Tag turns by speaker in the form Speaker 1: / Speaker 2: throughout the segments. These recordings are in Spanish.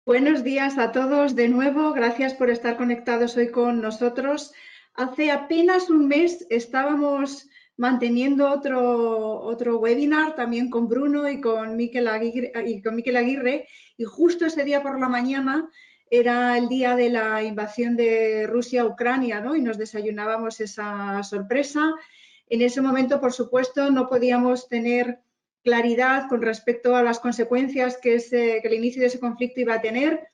Speaker 1: Buenos días a todos de nuevo. Gracias por estar conectados hoy con nosotros. Hace apenas un mes estábamos manteniendo otro webinar también con Bruno y con Miquel Aguirre, y justo ese día por la mañana era el día de la invasión de Rusia a Ucrania, ¿no? Y nos desayunábamos esa sorpresa. En ese momento, por supuesto, no podíamos tener claridad con respecto a las consecuencias que el inicio de ese conflicto iba a tener.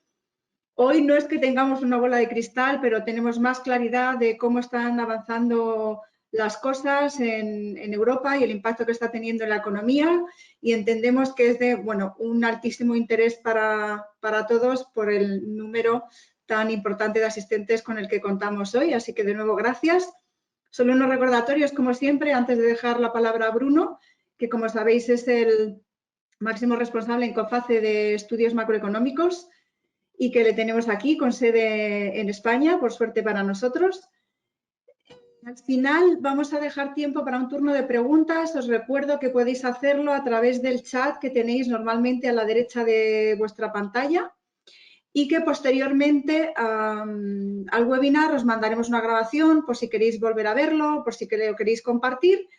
Speaker 1: Hoy no es que tengamos una bola de cristal, pero tenemos más claridad de cómo están avanzando las cosas en Europa y el impacto que está teniendo en la economía, y entendemos que es de un altísimo interés para todos por el número tan importante de asistentes con el que contamos hoy. Así que de nuevo, gracias. Solo unos recordatorios, como siempre, antes de dejar la palabra a Bruno, que como sabéis es el máximo responsable en COFACE de estudios macroeconómicos y que le tenemos aquí con sede en España, por suerte para nosotros. Al final vamos a dejar tiempo para un turno de preguntas. Os recuerdo que podéis hacerlo a través del chat que tenéis normalmente a la derecha de vuestra pantalla, y que posteriormente al webinar os mandaremos una grabación por si queréis volver a verlo, por si lo queréis compartir.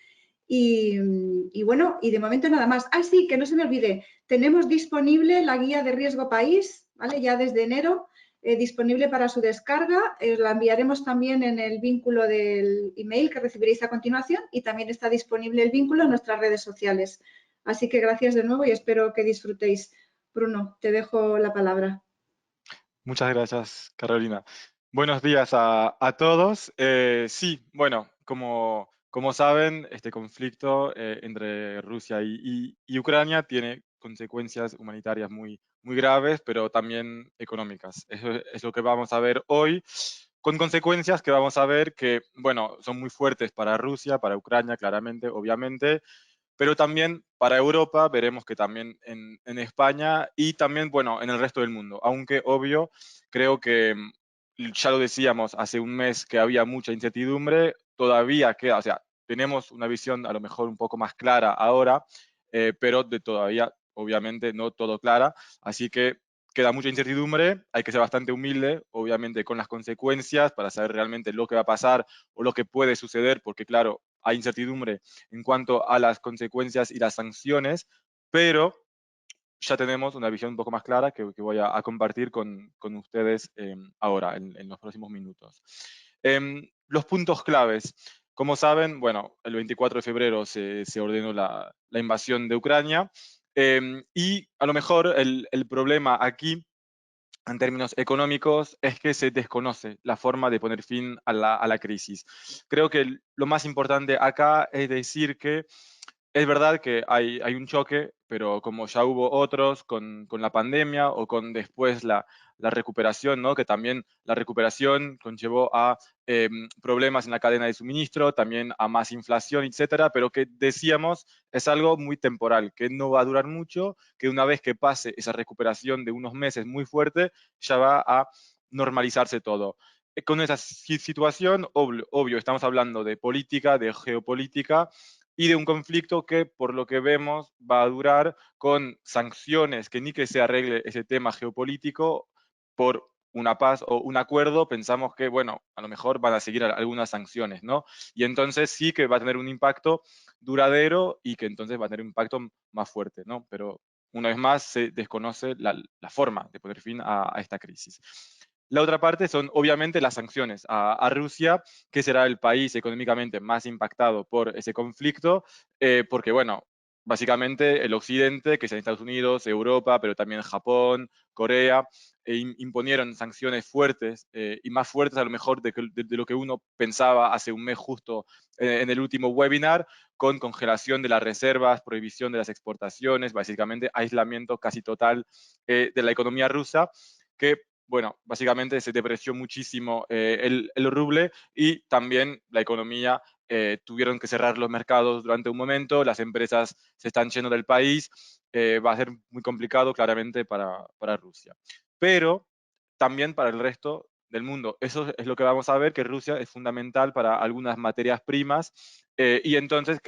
Speaker 1: Y de momento nada más. Sí, que no se me olvide, tenemos disponible la guía de riesgo país, ¿vale? Ya desde enero, disponible para su descarga. La enviaremos también en el vínculo del email que recibiréis a continuación, y también está disponible el vínculo en nuestras redes sociales. Así que gracias de nuevo y espero que disfrutéis. Bruno, te dejo la palabra.
Speaker 2: Muchas gracias, Carolina. Buenos días a todos. Sí, bueno, como saben, este conflicto entre Rusia y Ucrania tiene consecuencias humanitarias muy graves, pero también económicas. Eso es lo que vamos a ver hoy, con consecuencias que vamos a ver que, bueno, son muy fuertes para Rusia, para Ucrania, claramente, obviamente, pero también para Europa, veremos que también en España y también, bueno, en el resto del mundo. Aunque, obvio, creo que ya lo decíamos hace un mes que había mucha incertidumbre, todavía queda, o sea, tenemos una visión a lo mejor un poco más clara ahora, pero de todavía, obviamente, no todo clara. Así que queda mucha incertidumbre, hay que ser bastante humilde, obviamente, con las consecuencias para saber realmente lo que va a pasar o lo que puede suceder, porque claro, hay incertidumbre en cuanto a las consecuencias y las sanciones, pero ya tenemos una visión un poco más clara que voy a compartir con ustedes ahora, en los próximos minutos. Los puntos claves. Como saben, bueno, el 24 de febrero se ordenó la invasión de Ucrania, y a lo mejor el problema aquí en términos económicos es que se desconoce la forma de poner fin a la crisis. Creo que lo más importante acá es decir que es verdad que hay un choque, pero como ya hubo otros con la pandemia o con después la recuperación, ¿no? Que también la recuperación conllevó a problemas en la cadena de suministro, también a más inflación, etcétera, pero que decíamos es algo muy temporal, que no va a durar mucho, que una vez que pase esa recuperación de unos meses muy fuerte, ya va a normalizarse todo. Con esa situación, obvio, estamos hablando de política, de geopolítica, y de un conflicto que, por lo que vemos, va a durar con sanciones que ni que se arregle ese tema geopolítico por una paz o un acuerdo, pensamos que, bueno, a lo mejor van a seguir algunas sanciones, ¿no? Y entonces sí que va a tener un impacto duradero y que entonces va a tener un impacto más fuerte, ¿no? Pero una vez más se desconoce la forma de poner fin a esta crisis. La otra parte son obviamente las sanciones a Rusia, que será el país económicamente más impactado por ese conflicto, porque, bueno, básicamente el occidente, que es Estados Unidos, Europa, pero también Japón, Corea, imponieron sanciones fuertes, y más fuertes a lo mejor de lo que uno pensaba hace un mes justo en el último webinar, con congelación de las reservas, prohibición de las exportaciones, básicamente aislamiento casi total de la economía rusa, que, bueno, básicamente se depreció muchísimo el ruble, y también la economía, tuvieron que cerrar los mercados durante un momento, las empresas se están yendo del país, va a ser muy complicado claramente para Rusia. Pero también para el resto del mundo. Eso es lo que vamos a ver, que Rusia es fundamental para algunas materias primas, y entonces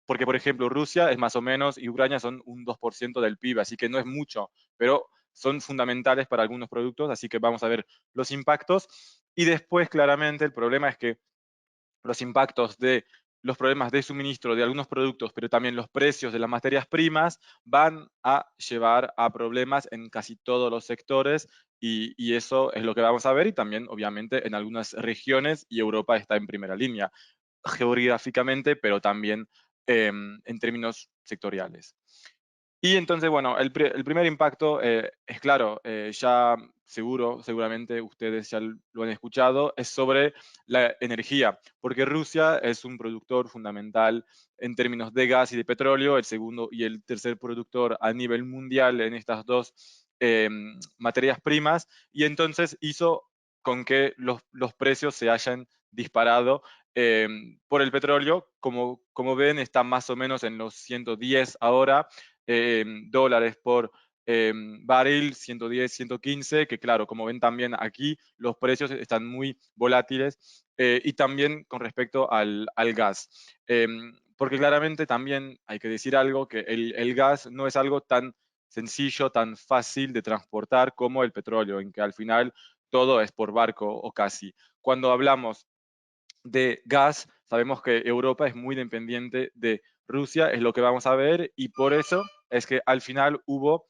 Speaker 2: porque por ejemplo Rusia es más o menos y Ucrania son un 2% del PIB, así que no es mucho, pero son fundamentales para algunos productos, así que vamos a ver los impactos. Y después, claramente, el problema es que los impactos de los problemas de suministro de algunos productos, pero también los precios de las materias primas, van a llevar a problemas en casi todos los sectores y eso es lo que vamos a ver y también, obviamente, en algunas regiones y Europa está en primera línea geográficamente, pero también en términos sectoriales. Y entonces, bueno, el primer impacto es claro, ya seguramente ustedes ya lo han escuchado, es sobre la energía, porque Rusia es un productor fundamental en términos de gas y de petróleo, el segundo y el tercer productor a nivel mundial en estas dos materias primas, y entonces hizo con que los precios se hayan disparado eh, por el petróleo. Como ven, está más o menos en los 110 ahora dólares por barril, 110, 115, que claro, como ven también aquí, los precios están muy volátiles y también con respecto al gas. Porque claramente también hay que decir algo, que el gas no es algo tan sencillo, tan fácil de transportar como el petróleo, en que al final todo es por barco o casi. Cuando hablamos de gas, sabemos que Europa es muy dependiente de Rusia, es lo que vamos a ver, y por eso es que al final hubo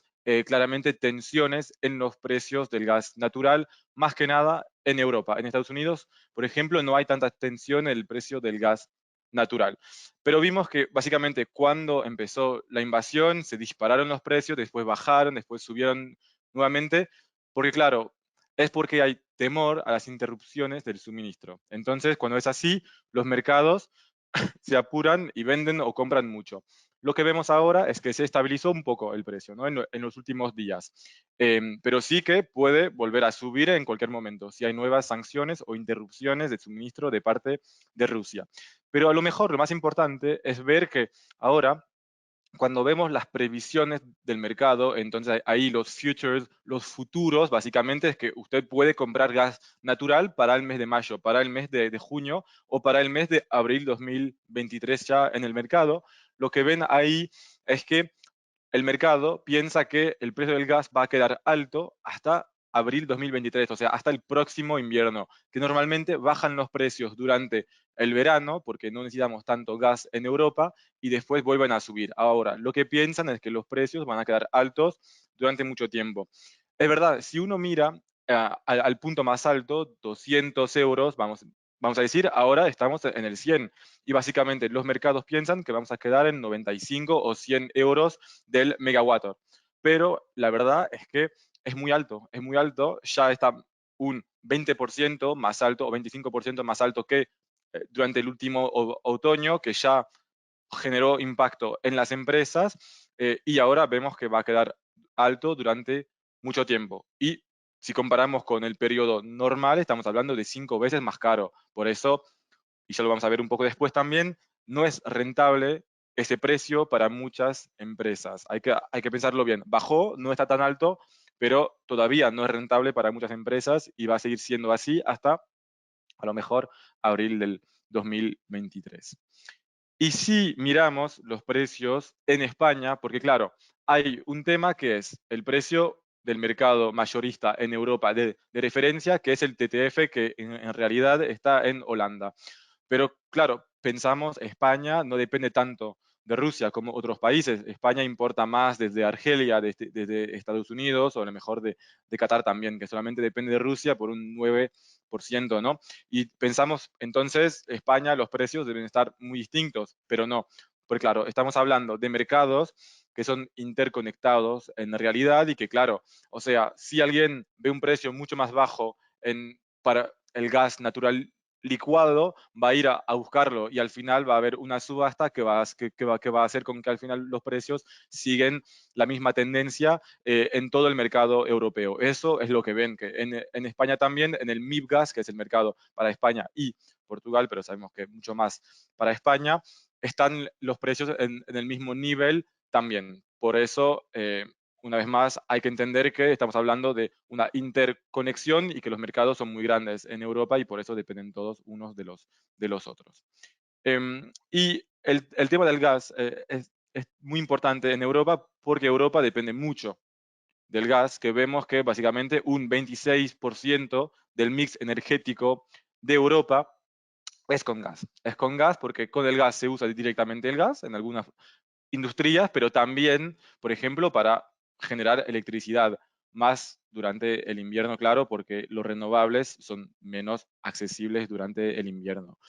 Speaker 2: claramente tensiones en los precios del gas natural, más que nada en Europa. En Estados Unidos, por ejemplo, no hay tanta tensión en el precio del gas natural. Pero vimos que básicamente cuando empezó la invasión se dispararon los precios, después bajaron, después subieron nuevamente, porque claro, es porque hay temor a las interrupciones del suministro. Entonces, cuando es así, los mercados se apuran y venden o compran mucho. Lo que vemos ahora es que se estabilizó un poco el precio, ¿no? En los últimos días. Pero sí que puede volver a subir en cualquier momento si hay nuevas sanciones o interrupciones de suministro de parte de Rusia. Pero a lo mejor lo más importante es ver que ahora cuando vemos las previsiones del mercado, entonces ahí los futures, los futuros, básicamente es que usted puede comprar gas natural para el mes de mayo, para el mes de junio o para el mes de abril 2023 ya en el mercado. Lo que ven ahí es que el mercado piensa que el precio del gas va a quedar alto hasta abril 2023, o sea, hasta el próximo invierno, que normalmente bajan los precios durante el verano, porque no necesitamos tanto gas en Europa, y después vuelven a subir. Ahora, lo que piensan es que los precios van a quedar altos durante mucho tiempo. Es verdad, si uno mira al punto más alto, 200 euros, vamos a decir, ahora estamos en el 100, y básicamente los mercados piensan que vamos a quedar en 95 o 100 euros del megawatt. Pero la verdad es que es muy alto, ya está un 20% más alto o 25% más alto que durante el último otoño, que ya generó impacto en las empresas y ahora vemos que va a quedar alto durante mucho tiempo. Y si comparamos con el periodo normal, estamos hablando de 5 veces más caro. Por eso, y ya lo vamos a ver un poco después también, no es rentable ese precio para muchas empresas. Hay que pensarlo bien. Bajó, no está tan alto, pero todavía no es rentable para muchas empresas y va a seguir siendo así hasta a lo mejor abril del 2023. Y si miramos los precios en España, porque claro, hay un tema que es el precio del mercado mayorista en Europa de referencia, que es el TTF, que en realidad está en Holanda. Pero claro, pensamos, España no depende tanto de Rusia como otros países. España importa más desde Argelia, desde Estados Unidos, o a lo mejor de Qatar también, que solamente depende de Rusia por un 9%, ¿no? Y pensamos, entonces, España, los precios deben estar muy distintos, pero no. Porque claro, estamos hablando de mercados que son interconectados en realidad y que claro, o sea, si alguien ve un precio mucho más bajo para el gas natural licuado, va a ir a buscarlo y al final va a haber una subasta que va a hacer con que al final los precios siguen la misma tendencia en todo el mercado europeo. Eso es lo que ven, que en España también, en el MIBGAS, que es el mercado para España y Portugal, pero sabemos que mucho más para España, están los precios en el mismo nivel también. Por eso, una vez más, hay que entender que estamos hablando de una interconexión y que los mercados son muy grandes en Europa y por eso dependen todos unos de los otros. Y el tema del gas es muy importante en Europa porque Europa depende mucho del gas, que vemos que básicamente un 26% del mix energético de Europa es con gas. Es con gas porque con el gas se usa directamente el gas en algunas industrias, pero también, por ejemplo, para generar electricidad, más durante el invierno, claro, porque los renovables son menos accesibles durante el invierno.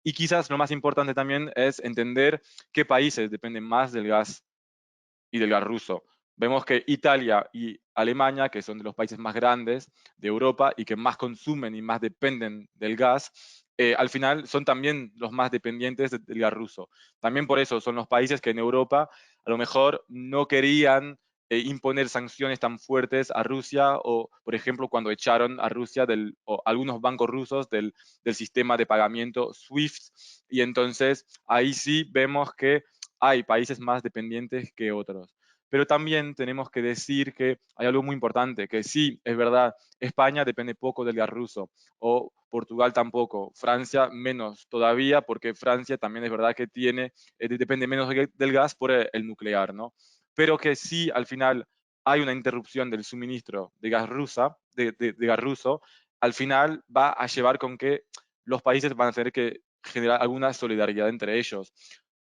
Speaker 2: Y quizás lo más importante también es entender qué países dependen más del gas y del gas ruso. Vemos que Italia y Alemania, que son de los países más grandes de Europa y que más consumen y más dependen del gas, al final son también los más dependientes del gas ruso. También por eso son los países que en Europa a lo mejor no querían imponer sanciones tan fuertes a Rusia o, por ejemplo, cuando echaron a Rusia o algunos bancos rusos del sistema de pagamiento SWIFT. Y entonces ahí sí vemos que hay países más dependientes que otros. Pero también tenemos que decir que hay algo muy importante, que sí, es verdad, España depende poco del gas ruso, o Portugal tampoco, Francia menos todavía, porque Francia también es verdad que depende menos del gas por el nuclear, ¿no? Pero que sí, al final hay una interrupción del suministro de gas, de gas ruso, al final va a llevar con que los países van a tener que generar alguna solidaridad entre ellos.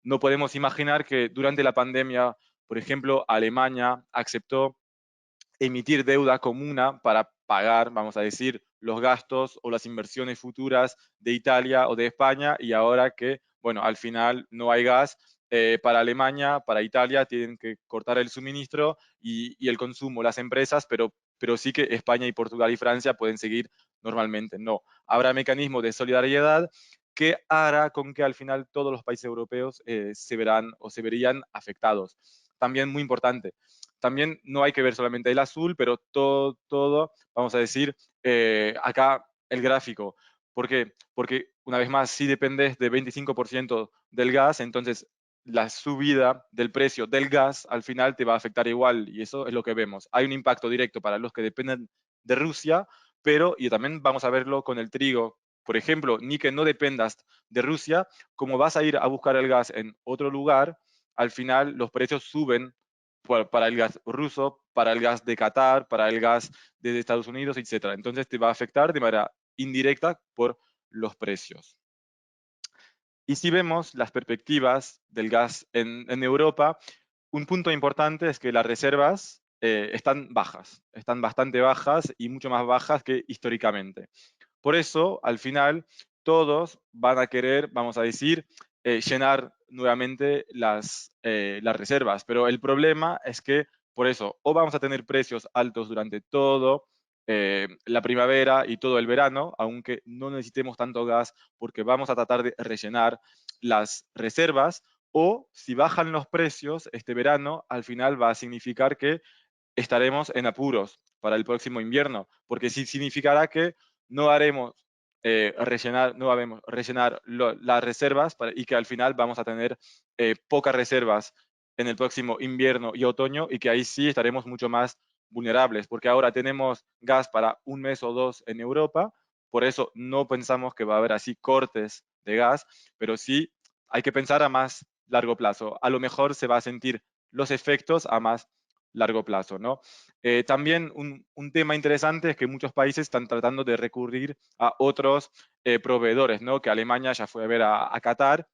Speaker 2: No podemos imaginar que durante la pandemia, por ejemplo, Alemania aceptó emitir deuda común para pagar, vamos a decir, los gastos o las inversiones futuras de Italia o de España, y ahora que, bueno, al final no hay gas, para Alemania, para Italia, tienen que cortar el suministro y el consumo, las empresas, pero sí que España y Portugal y Francia pueden seguir normalmente. No, habrá mecanismos de solidaridad que hará con que al final todos los países europeos se verán o se verían afectados. También muy importante, también no hay que ver solamente el azul, pero todo vamos a decir, acá el gráfico. ¿Por qué? Porque una vez más, si dependes de 25% del gas, entonces la subida del precio del gas al final te va a afectar igual, y eso es lo que vemos. Hay un impacto directo para los que dependen de Rusia, pero, y también vamos a verlo con el trigo, por ejemplo, ni que no dependas de Rusia, como vas a ir a buscar el gas en otro lugar, al final los precios suben para el gas ruso, para el gas de Qatar, para el gas de Estados Unidos, etcétera. Entonces te va a afectar de manera indirecta por los precios. Y si vemos las perspectivas del gas en Europa, un punto importante es que las reservas están bajas, están bastante bajas y mucho más bajas que históricamente. Por eso, al final, todos van a querer, vamos a decir, llenar nuevamente las reservas. Pero el problema es que, por eso, o vamos a tener precios altos durante todo la primavera y todo el verano, aunque no necesitemos tanto gas porque vamos a tratar de rellenar las reservas, o si bajan los precios este verano, al final va a significar que estaremos en apuros para el próximo invierno, porque sí significará que no haremos no haremos rellenar las reservas y que al final vamos a tener pocas reservas en el próximo invierno y otoño, y que ahí sí estaremos mucho más vulnerables, porque ahora tenemos gas para un mes o dos en Europa, por eso no pensamos que va a haber así cortes de gas, pero sí hay que pensar a más largo plazo. A lo mejor se va a sentir los efectos a más largo plazo, ¿no? También un tema interesante es que muchos países están tratando de recurrir a otros proveedores, ¿no? Que Alemania ya fue a ver a Qatar.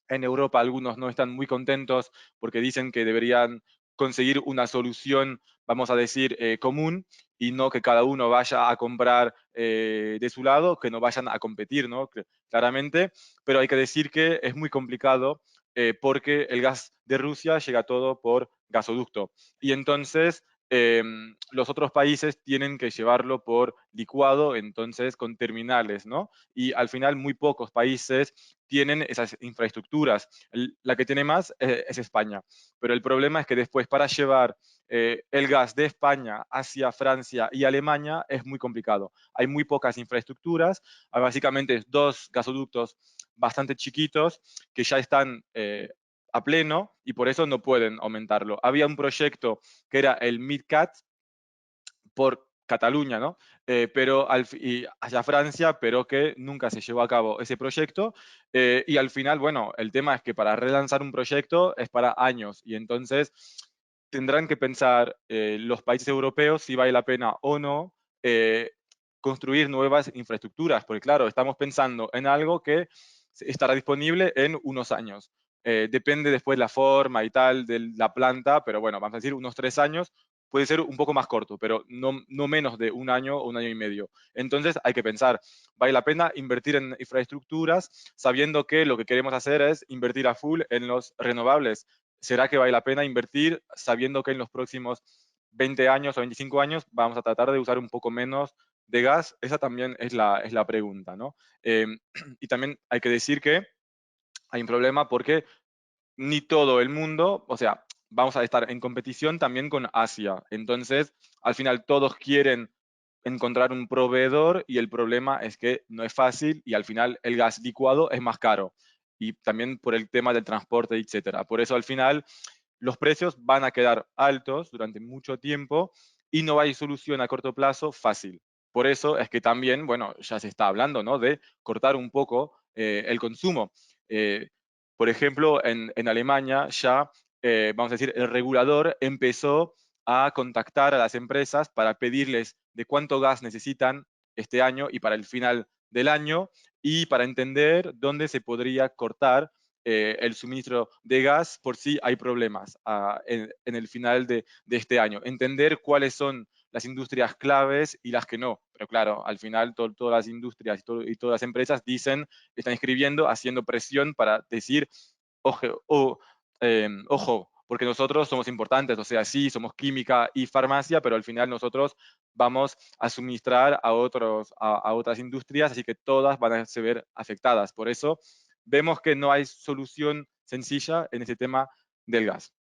Speaker 2: En Europa algunos no están muy contentos porque dicen que deberían conseguir una solución, vamos a decir, común, y no que cada uno vaya a comprar de su lado, que no vayan a competir, ¿no? Claramente, pero hay que decir que es muy complicado porque el gas de Rusia llega todo por gasoducto. Y entonces los otros países tienen que llevarlo por licuado, entonces con terminales, ¿no? Y al final muy pocos países tienen esas infraestructuras. La que tiene más es España. Pero el problema es que después para llevar el gas de España hacia Francia y Alemania es muy complicado. Hay muy pocas infraestructuras, hay básicamente dos gasoductos bastante chiquitos que ya están a pleno y por eso no pueden aumentarlo. Había un proyecto que era el MidCat por Cataluña, ¿no? Y hacia Francia, pero que nunca se llevó a cabo ese proyecto. Y al final, bueno, el tema es que para relanzar un proyecto es para años y entonces tendrán que pensar los países europeos si vale la pena o no eh, construir nuevas infraestructuras, porque claro, estamos pensando en algo que estará disponible en unos años. Depende después la forma y tal de la planta, pero bueno, vamos a decir unos 3 años, puede ser un poco más corto, pero no menos de un año o un año y medio. Entonces hay que pensar, ¿vale la pena invertir en infraestructuras sabiendo que lo que queremos hacer es invertir a full en los renovables? ¿Será que vale la pena invertir sabiendo que en los próximos 20 años o 25 años vamos a tratar de usar un poco menos de gas? Esa también es la pregunta, ¿no? Eh, y también hay que decir que hay un problema porque ni todo el mundo, o sea, vamos a estar en competición también con Asia. Entonces, al final todos quieren encontrar un proveedor y el problema es que no es fácil y al final el gas licuado es más caro. Y también por el tema del transporte, etcétera. Por eso al final los precios van a quedar altos durante mucho tiempo y no hay solución a corto plazo fácil. Por eso es que también, bueno, ya se está hablando, ¿no? De cortar un poco el consumo. Eh, por ejemplo, en Alemania ya, vamos a decir, el regulador empezó a contactar a las empresas para pedirles de cuánto gas necesitan este año y para el final del año y para entender dónde se podría cortar el suministro de gas por si hay problemas en el final de este año. Entender cuáles son las industrias claves y las que no. Pero claro, al final todas las industrias y todas las empresas dicen, están escribiendo, haciendo presión para decir, ojo, porque nosotros somos importantes, o sea, sí, somos química y farmacia, pero al final nosotros vamos a suministrar a otras industrias, así que todas van a se ver afectadas. Por eso vemos que no hay solución sencilla en ese tema del gas.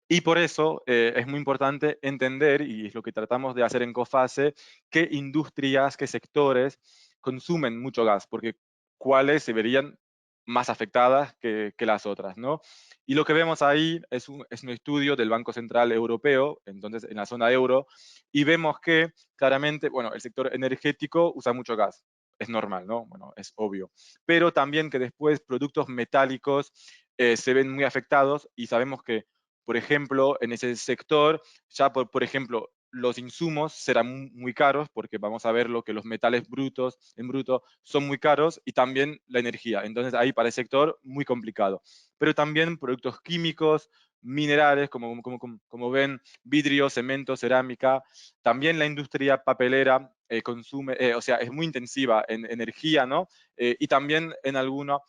Speaker 2: Y por eso es muy importante entender, y es lo que tratamos de hacer en COFACE, qué industrias, qué sectores consumen mucho gas, porque cuáles se verían más afectadas que las otras, ¿no? Y lo que vemos ahí es un estudio del Banco Central Europeo, entonces en la zona euro, y vemos que claramente, bueno, el sector energético usa mucho gas, es normal, ¿no? Bueno, es obvio. Pero también que después productos metálicos se ven muy afectados y sabemos que por ejemplo, en ese sector, ya por ejemplo, los insumos serán muy caros porque vamos a ver lo que los metales brutos en bruto son muy caros y también la energía. Entonces ahí para el sector muy complicado. Pero también productos químicos, minerales, como ven, vidrio, cemento, cerámica. También la industria papelera consume, o sea, es muy intensiva en energía, ¿no? Y también en algunos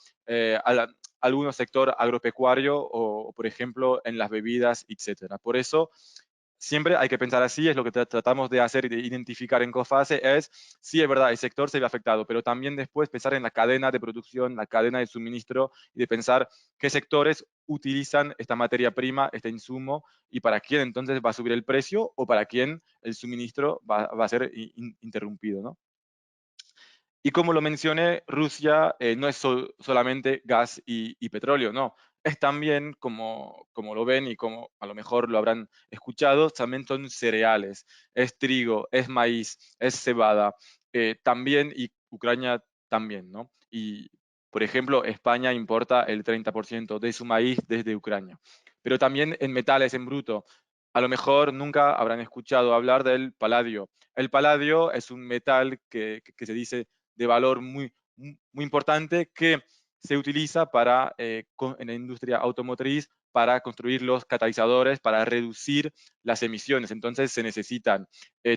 Speaker 2: sector agropecuario o, por ejemplo, en las bebidas, etcétera. Por eso, siempre hay que pensar así, es lo que tratamos de hacer y de identificar en COFACE, es, sí, es verdad, el sector se ve afectado, pero también después pensar en la cadena de producción, la cadena de suministro y de pensar qué sectores utilizan esta materia prima, este insumo, y para quién entonces va a subir el precio o para quién el suministro va a ser interrumpido, ¿no? Y como lo mencioné, Rusia no es solamente gas y petróleo, no. Es también, como lo ven y como a lo mejor lo habrán escuchado, también son cereales. Es trigo, es maíz, es cebada. También, y Ucrania también, ¿no? Y, por ejemplo, España importa el 30% de su maíz desde Ucrania. Pero también en metales en bruto. A lo mejor nunca habrán escuchado hablar del paladio. El paladio es un metal que se dice de valor muy importante que se utiliza en la industria automotriz para construir los catalizadores, para reducir las emisiones. Entonces se necesitan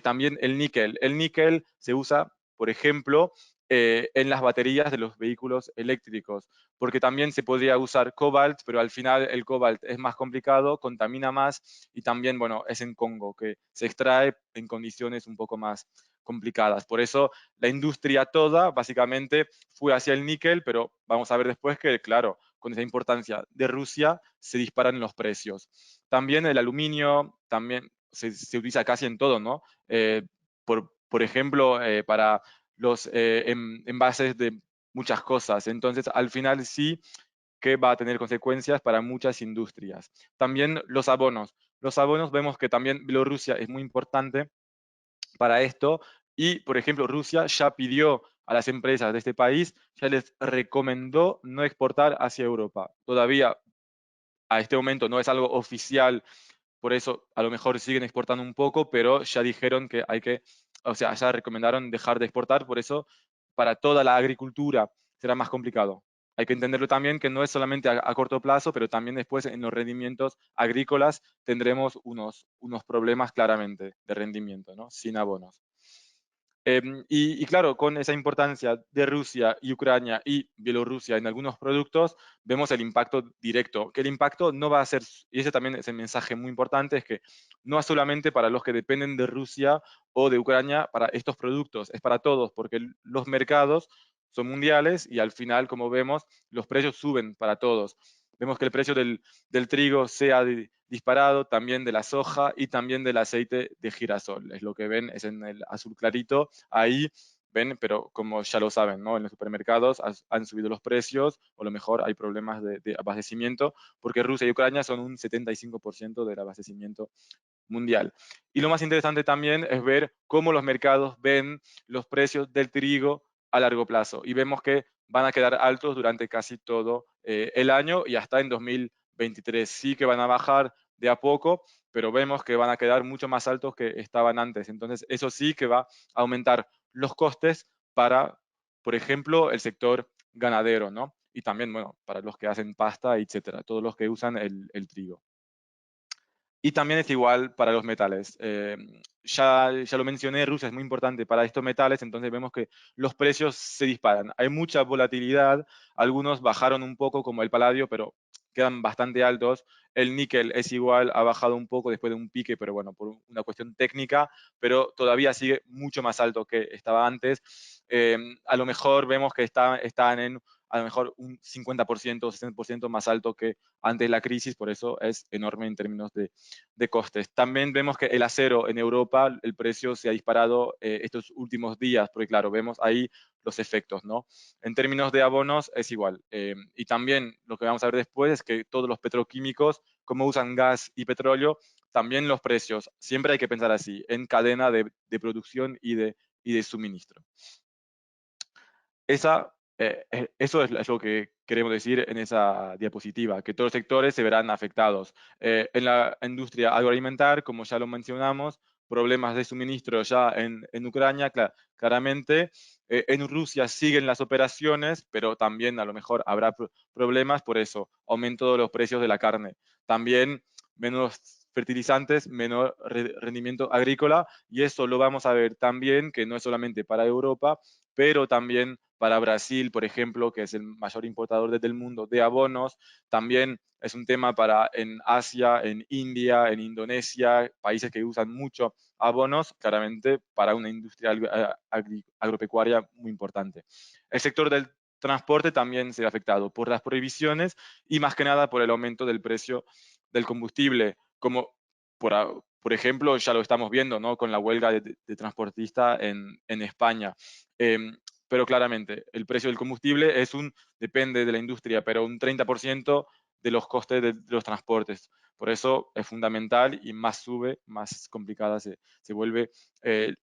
Speaker 2: también el níquel. El níquel se usa, por ejemplo, en las baterías de los vehículos eléctricos, porque también se podría usar cobalt, pero al final el cobalt es más complicado, contamina más y también, bueno, es en Congo, que se extrae en condiciones un poco más complicadas. Por eso la industria toda básicamente fue hacia el níquel, pero vamos a ver después que, claro, con esa importancia de Rusia se disparan los precios. También el aluminio también se utiliza casi en todo, ¿no? Por ejemplo, para los envases de muchas cosas. Entonces, al final sí que va a tener consecuencias para muchas industrias. También los abonos. Los abonos vemos que también Bielorrusia es muy importante para esto y, por ejemplo, Rusia ya pidió a las empresas de este país, ya les recomendó no exportar hacia Europa. Todavía a este momento no es algo oficial por eso a lo mejor siguen exportando un poco, pero ya dijeron que hay que, o sea, ya recomendaron dejar de exportar, por eso para toda la agricultura será más complicado. Hay que entenderlo también que no es solamente a corto plazo, pero también después en los rendimientos agrícolas tendremos unos problemas claramente de rendimiento, ¿no? Sin abonos. Y claro, con esa importancia de Rusia y Ucrania y Bielorrusia en algunos productos, vemos el impacto directo, que el impacto no va a ser, y ese también es el mensaje muy importante, es que no es solamente para los que dependen de Rusia o de Ucrania para estos productos, es para todos, porque los mercados son mundiales y al final, como vemos, los precios suben para todos. Vemos que el precio del trigo se ha disparado, también de la soja y también del aceite de girasol. Es lo que ven, es en el azul clarito. Ahí ven, pero como ya lo saben, ¿no? En los supermercados han subido los precios, o a lo mejor hay problemas de abastecimiento, porque Rusia y Ucrania son un 75% del abastecimiento mundial. Y lo más interesante también es ver cómo los mercados ven los precios del trigo a largo plazo. Y vemos que van a quedar altos durante casi todo el año y hasta en 2023. Sí que van a bajar de a poco, pero vemos que van a quedar mucho más altos que estaban antes. Entonces, eso sí que va a aumentar los costes para, por ejemplo, el sector ganadero, ¿no? Y también, bueno, para los que hacen pasta, etcétera, todos los que usan el trigo. Y también es igual para los metales. Ya lo mencioné, Rusia es muy importante para estos metales, entonces vemos que los precios se disparan. Hay mucha volatilidad, algunos bajaron un poco como el paladio, pero quedan bastante altos. El níquel es igual, ha bajado un poco después de un pique, pero bueno, por una cuestión técnica, pero todavía sigue mucho más alto que estaba antes. A lo mejor vemos que están en a lo mejor un 50%, 60% más alto que antes de la crisis, por eso es enorme en términos de costes. También vemos que el acero en Europa, el precio se ha disparado estos últimos días, porque claro, vemos ahí los efectos, ¿no? En términos de abonos es igual. Y también lo que vamos a ver después es que todos los petroquímicos, como usan gas y petróleo, también los precios, siempre hay que pensar así, en cadena de producción y de suministro. Eso es lo que queremos decir en esa diapositiva, que todos los sectores se verán afectados. En la industria agroalimentar, como ya lo mencionamos, problemas de suministro ya en Ucrania, claramente. En Rusia siguen las operaciones, pero también a lo mejor habrá problemas, por eso aumento de los precios de la carne. También menos fertilizantes, menor rendimiento agrícola, y eso lo vamos a ver también, que no es solamente para Europa, pero también para Brasil, por ejemplo, que es el mayor importador del mundo de abonos. También es un tema para en Asia, en India, en Indonesia, países que usan mucho abonos, claramente para una industria agropecuaria muy importante. El sector del transporte también se ha afectado por las prohibiciones y más que nada por el aumento del precio del combustible, como por ejemplo, ya lo estamos viendo, ¿no? Con la huelga de transportistas en España. Eh, pero claramente, el precio del combustible depende de la industria, pero un 30% de los costes de los transportes. Por eso es fundamental y más sube, más complicada se vuelve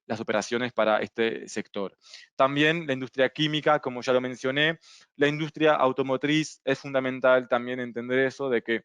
Speaker 2: las operaciones para este sector. También la industria química, como ya lo mencioné, la industria automotriz es fundamental también entender eso de que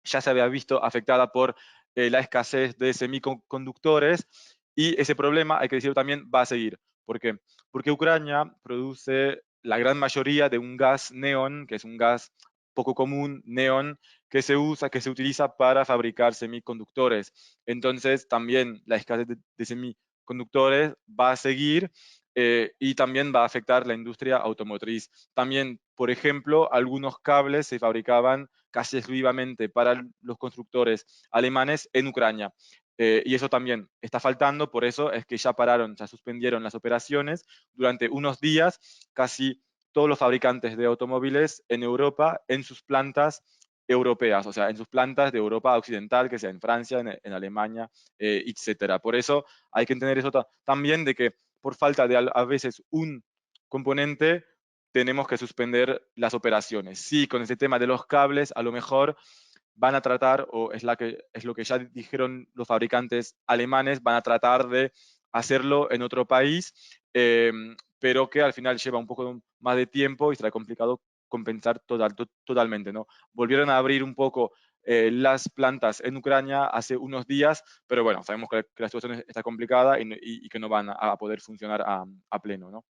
Speaker 2: ya se había visto afectada por la escasez de semiconductores y ese problema, hay que decirlo también, va a seguir. ¿Por qué? Porque Ucrania produce la gran mayoría de un gas neón, que es un gas poco común, neón, que se utiliza para fabricar semiconductores. Entonces, también la escasez de semiconductores va a seguir y también va a afectar la industria automotriz. También, por ejemplo, algunos cables se fabricaban casi exclusivamente para los constructores alemanes en Ucrania. Y eso también está faltando, por eso es que ya suspendieron las operaciones durante unos días, casi todos los fabricantes de automóviles en Europa, en sus plantas europeas, o sea, en sus plantas de Europa occidental, que sea en Francia, en Alemania, etcétera. Por eso hay que entender eso también de que por falta de a veces un componente tenemos que suspender las operaciones. Sí, con ese tema de los cables, a lo mejor van a tratar, o es lo que ya dijeron los fabricantes alemanes, van a tratar de hacerlo en otro país, pero que al final lleva un poco más de tiempo y será complicado compensar totalmente, ¿no? Volvieron a abrir un poco las plantas en Ucrania hace unos días, pero bueno, sabemos que la situación está complicada y que no van a poder funcionar a pleno, ¿no?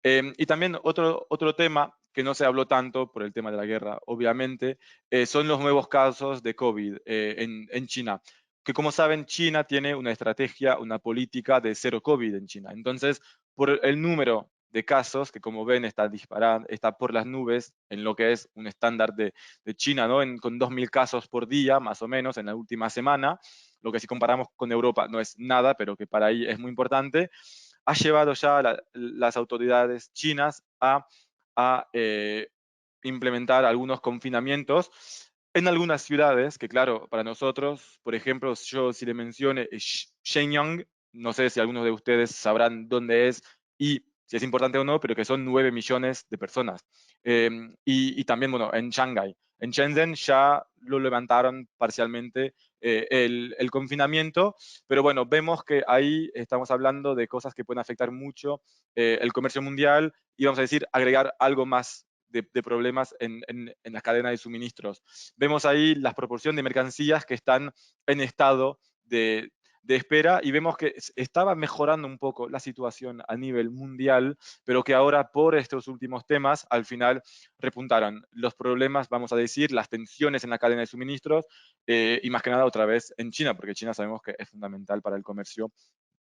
Speaker 2: Y también otro tema que no se habló tanto por el tema de la guerra, obviamente, son los nuevos casos de COVID en China. Que como saben, China tiene una estrategia, una política de cero COVID en China. Entonces, por el número de casos, que como ven está disparando, está por las nubes en lo que es un estándar de China, ¿no? Con 2.000 casos por día, más o menos, en la última semana, lo que si comparamos con Europa no es nada, pero que para ahí es muy importante, ha llevado ya las autoridades chinas a implementar algunos confinamientos en algunas ciudades, que claro, para nosotros, por ejemplo, yo si le mencioné Shenyang, no sé si algunos de ustedes sabrán dónde es y si es importante o no, pero que son 9 millones de personas. Y también, bueno, en Shanghái. En Shenzhen ya lo levantaron parcialmente el confinamiento, pero bueno, vemos que ahí estamos hablando de cosas que pueden afectar mucho el comercio mundial y vamos a decir, agregar algo más de problemas en la cadena de suministros. Vemos ahí la proporción de mercancías que están en estado de espera y vemos que estaba mejorando un poco la situación a nivel mundial, pero que ahora por estos últimos temas al final repuntaron los problemas, vamos a decir, las tensiones en la cadena de suministros y más que nada otra vez en China, porque China sabemos que es fundamental para el comercio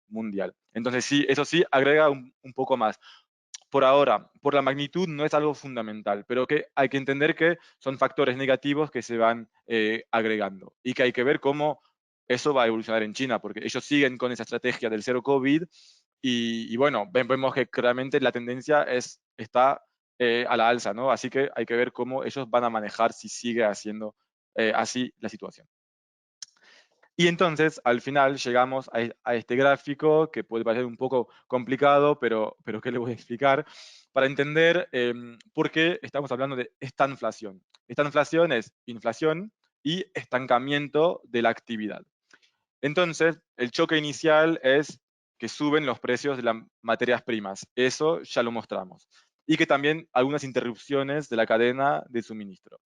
Speaker 2: mundial. Entonces sí, eso sí, agrega un poco más. Por ahora, por la magnitud no es algo fundamental, pero que hay que entender que son factores negativos que se van agregando y que hay que ver cómo eso va a evolucionar en China, porque ellos siguen con esa estrategia del cero COVID y bueno, vemos que claramente la tendencia está a la alza, ¿no? Así que hay que ver cómo ellos van a manejar si sigue haciendo así la situación. Y entonces, al final, llegamos a este gráfico que puede parecer un poco complicado, pero que le voy a explicar para entender por qué estamos hablando de esta inflación. Esta inflación es inflación y estancamiento de la actividad. Entonces, el choque inicial es que suben los precios de las materias primas. Eso ya lo mostramos. Y que también algunas interrupciones de la cadena de suministro.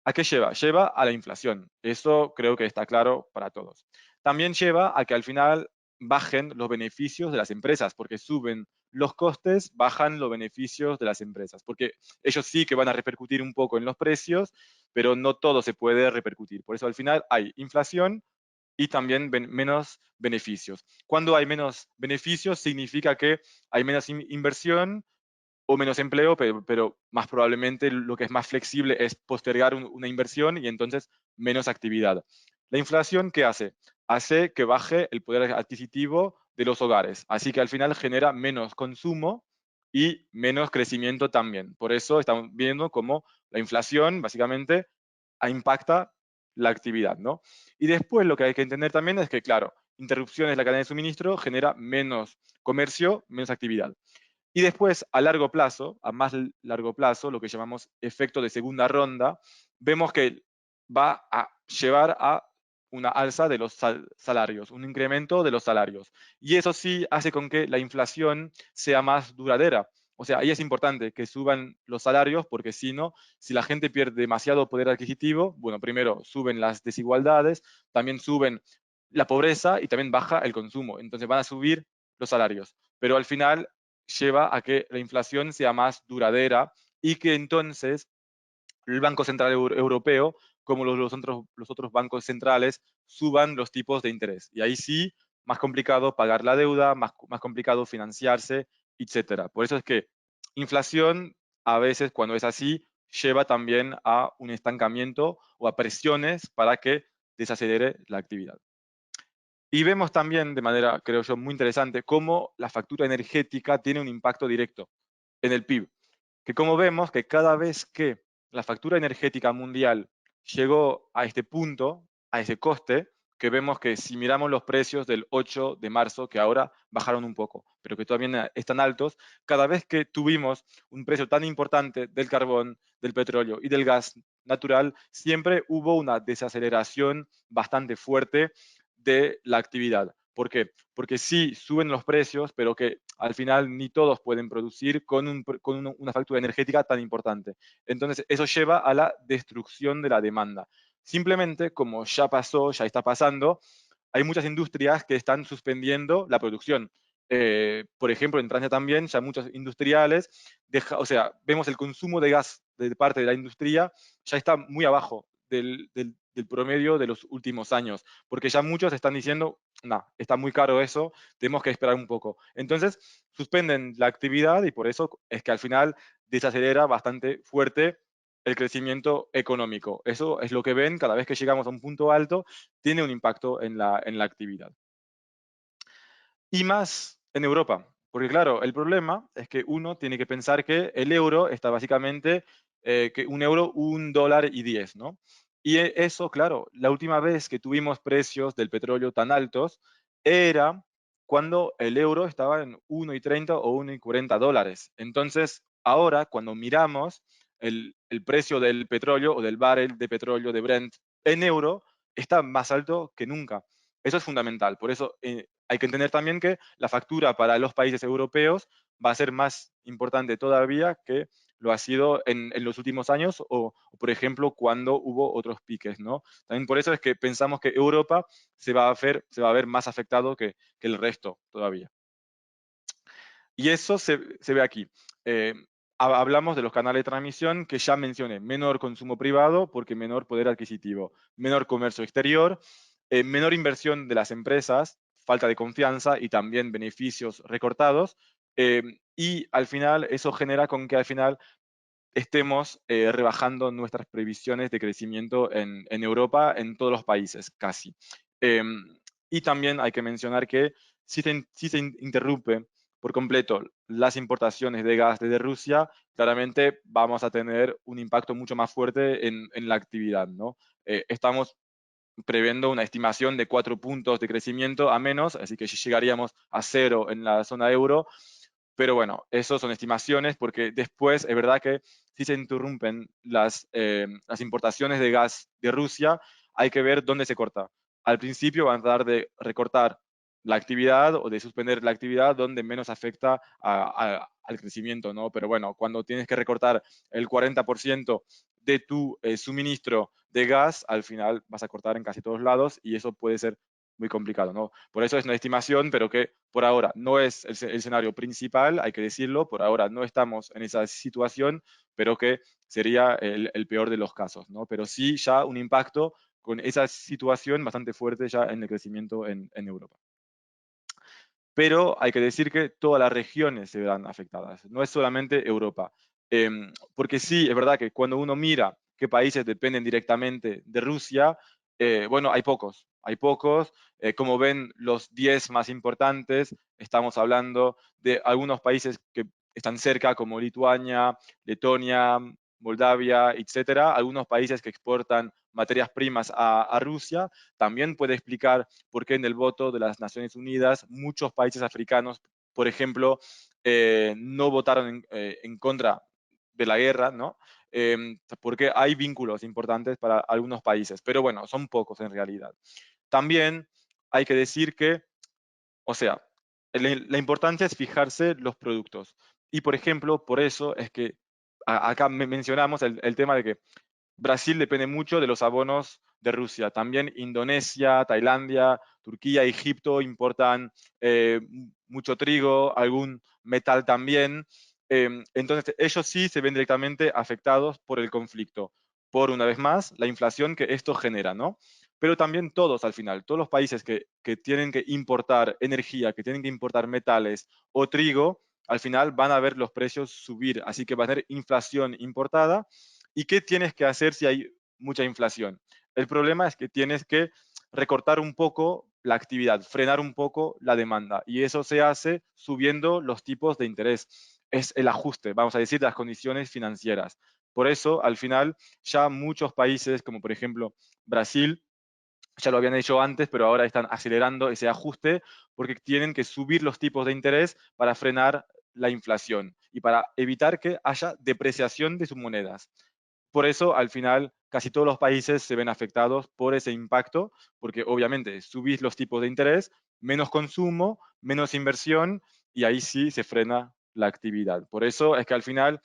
Speaker 2: ¿A qué lleva? Lleva a la inflación. Eso creo que está claro para todos. También lleva a que al final bajen los beneficios de las empresas, porque suben los costes, bajan los beneficios de las empresas, porque ellos sí que van a repercutir un poco en los precios, pero no todo se puede repercutir. Por eso al final hay inflación y también menos beneficios. Cuando hay menos beneficios significa que hay menos inversión o menos empleo, pero más probablemente lo que es más flexible es postergar una inversión y entonces menos actividad. La inflación, ¿qué hace? Hace que baje el poder adquisitivo de los hogares, así que al final genera menos consumo y menos crecimiento también. Por eso estamos viendo cómo la inflación básicamente impacta la actividad, ¿no? Y después lo que hay que entender también es que, claro, interrupciones de la cadena de suministro genera menos comercio, menos actividad. Y después, a largo plazo, a más largo plazo, lo que llamamos efecto de segunda ronda, vemos que va a llevar a una alza de los salarios, un incremento de los salarios. Y eso sí hace con que la inflación sea más duradera. O sea, ahí es importante que suban los salarios porque si no, si la gente pierde demasiado poder adquisitivo, bueno, primero suben las desigualdades, también suben la pobreza y también baja el consumo. Entonces van a subir los salarios. Pero al final lleva a que la inflación sea más duradera y que entonces el Banco Central Europeo, como los otros bancos centrales, suban los tipos de interés. Y ahí sí, más complicado pagar la deuda, más complicado financiarse, etcétera. Por eso es que inflación, a veces cuando es así, lleva también a un estancamiento o a presiones para que desacelere la actividad. Y vemos también, de manera, creo yo, muy interesante, cómo la factura energética tiene un impacto directo en el PIB. Que como vemos que cada vez que la factura energética mundial llegó a este punto, a ese coste, que vemos que si miramos los precios del 8 de marzo, que ahora bajaron un poco, pero que todavía están altos, cada vez que tuvimos un precio tan importante del carbón, del petróleo y del gas natural, siempre hubo una desaceleración bastante fuerte de la actividad. ¿Por qué? Porque sí suben los precios, pero que al final ni todos pueden producir con una factura energética tan importante. Entonces, eso lleva a la destrucción de la demanda. Simplemente, como ya pasó, ya está pasando, hay muchas industrias que están suspendiendo la producción. Por ejemplo, en Francia también, ya muchos industriales, o sea, vemos el consumo de gas de parte de la industria ya está muy abajo del promedio de los últimos años, porque ya muchos están diciendo, no, está muy caro eso, tenemos que esperar un poco. Entonces, suspenden la actividad y por eso es que al final desacelera bastante fuerte el crecimiento económico. Eso es lo que ven cada vez que llegamos a un punto alto, tiene un impacto en la actividad. Y más en Europa, porque claro, el problema es que uno tiene que pensar que el euro está básicamente, que un euro, $1.10, ¿no? Y eso, claro, la última vez que tuvimos precios del petróleo tan altos era cuando el euro estaba en 1,30 o 1,40 dólares. Entonces, ahora cuando miramos el precio del petróleo o del barril de petróleo de Brent en euro, está más alto que nunca. Eso es fundamental. Por eso hay que entender también que la factura para los países europeos va a ser más importante todavía que lo ha sido en los últimos años o, por ejemplo, cuando hubo otros piques, ¿no? También por eso es que pensamos que Europa se va a ver más afectado que el resto todavía. Y eso se ve aquí. Eh, Hablamos de los canales de transmisión que ya mencioné. Menor consumo privado porque menor poder adquisitivo, menor comercio exterior, menor inversión de las empresas, falta de confianza y también beneficios recortados. Y al final eso genera con que al final estemos rebajando nuestras previsiones de crecimiento en Europa, en todos los países casi. Y también hay que mencionar que si se interrumpe por completo las importaciones de gas desde Rusia, claramente vamos a tener un impacto mucho más fuerte en la actividad, ¿no? Estamos previendo una estimación de 4 puntos de crecimiento a menos, así que llegaríamos a 0 en la zona euro, pero bueno, eso son estimaciones porque después es verdad que si se interrumpen las importaciones de gas de Rusia, hay que ver dónde se corta. Al principio van a tratar de recortar la actividad o de suspender la actividad donde menos afecta al crecimiento, ¿no? Pero bueno, cuando tienes que recortar el 40% de tu suministro de gas, al final vas a cortar en casi todos lados y eso puede ser muy complicado, ¿no? Por eso es una estimación, pero que por ahora no es el escenario principal, hay que decirlo, por ahora no estamos en esa situación, pero que sería el peor de los casos, ¿no? Pero sí ya un impacto con esa situación bastante fuerte ya en el crecimiento en Europa. Pero hay que decir que todas las regiones se verán afectadas, no es solamente Europa. Porque sí, es verdad que cuando uno mira qué países dependen directamente de Rusia, bueno, hay pocos. Como ven, los 10 más importantes, estamos hablando de algunos países que están cerca, como Lituania, Letonia, Moldavia, etcétera, algunos países que exportan materias primas a Rusia. También puede explicar por qué en el voto de las Naciones Unidas muchos países africanos, por ejemplo, no votaron en contra de la guerra, ¿no? Porque hay vínculos importantes para algunos países, pero bueno, son pocos en realidad. También hay que decir que, o sea, la importancia es fijarse los productos. Y, por ejemplo, por eso es que acá mencionamos el tema de que Brasil depende mucho de los abonos de Rusia. También Indonesia, Tailandia, Turquía, Egipto importan mucho trigo, algún metal también. Entonces, ellos sí se ven directamente afectados por el conflicto, por una vez más la inflación que esto genera, ¿no? Pero también todos al final, todos los países que tienen que importar energía, que tienen que importar metales o trigo, al final van a ver los precios subir, así que va a tener inflación importada. ¿Y qué tienes que hacer si hay mucha inflación? El problema es que tienes que recortar un poco la actividad, frenar un poco la demanda, y eso se hace subiendo los tipos de interés. Es el ajuste, vamos a decir, de las condiciones financieras. Por eso, al final, ya muchos países, como por ejemplo Brasil, ya lo habían hecho antes, pero ahora están acelerando ese ajuste porque tienen que subir los tipos de interés para frenar la inflación y para evitar que haya depreciación de sus monedas. Por eso, al final, casi todos los países se ven afectados por ese impacto, porque obviamente subís los tipos de interés, menos consumo, menos inversión, y ahí sí se frena la actividad. Por eso es que al final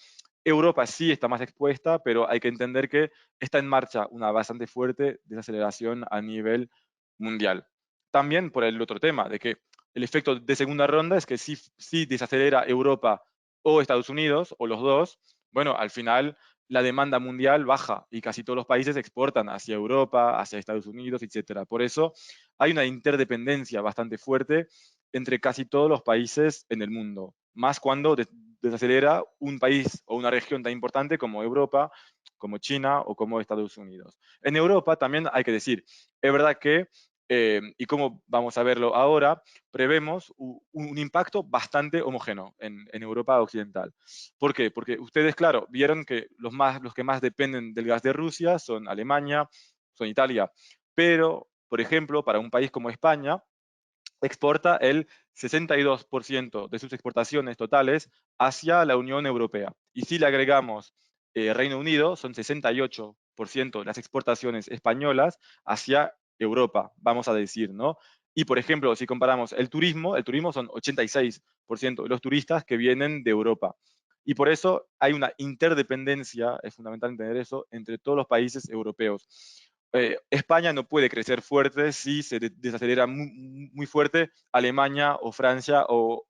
Speaker 2: Europa sí está más expuesta, pero hay que entender que está en marcha una bastante fuerte desaceleración a nivel mundial. También por el otro tema, de que el efecto de segunda ronda es que si desacelera Europa o Estados Unidos, o los dos, bueno, al final la demanda mundial baja y casi todos los países exportan hacia Europa, hacia Estados Unidos, etcétera. Por eso hay una interdependencia bastante fuerte entre casi todos los países en el mundo, más cuando desacelera un país o una región tan importante como Europa, como China o como Estados Unidos. En Europa también hay que decir, es verdad que, y como vamos a verlo ahora, prevemos un impacto bastante homogéneo en Europa Occidental. ¿Por qué? Porque ustedes, claro, vieron que los que más dependen del gas de Rusia son Alemania, son Italia, pero, por ejemplo, para un país como España, exporta el 62% de sus exportaciones totales hacia la Unión Europea. Y si le agregamos Reino Unido, son 68% de las exportaciones españolas hacia Europa, vamos a decir, ¿no? Y, por ejemplo, si comparamos el turismo son 86% de los turistas que vienen de Europa. Y por eso hay una interdependencia, es fundamental entender eso, entre todos los países europeos. España no puede crecer fuerte si se desacelera muy fuerte Alemania o Francia o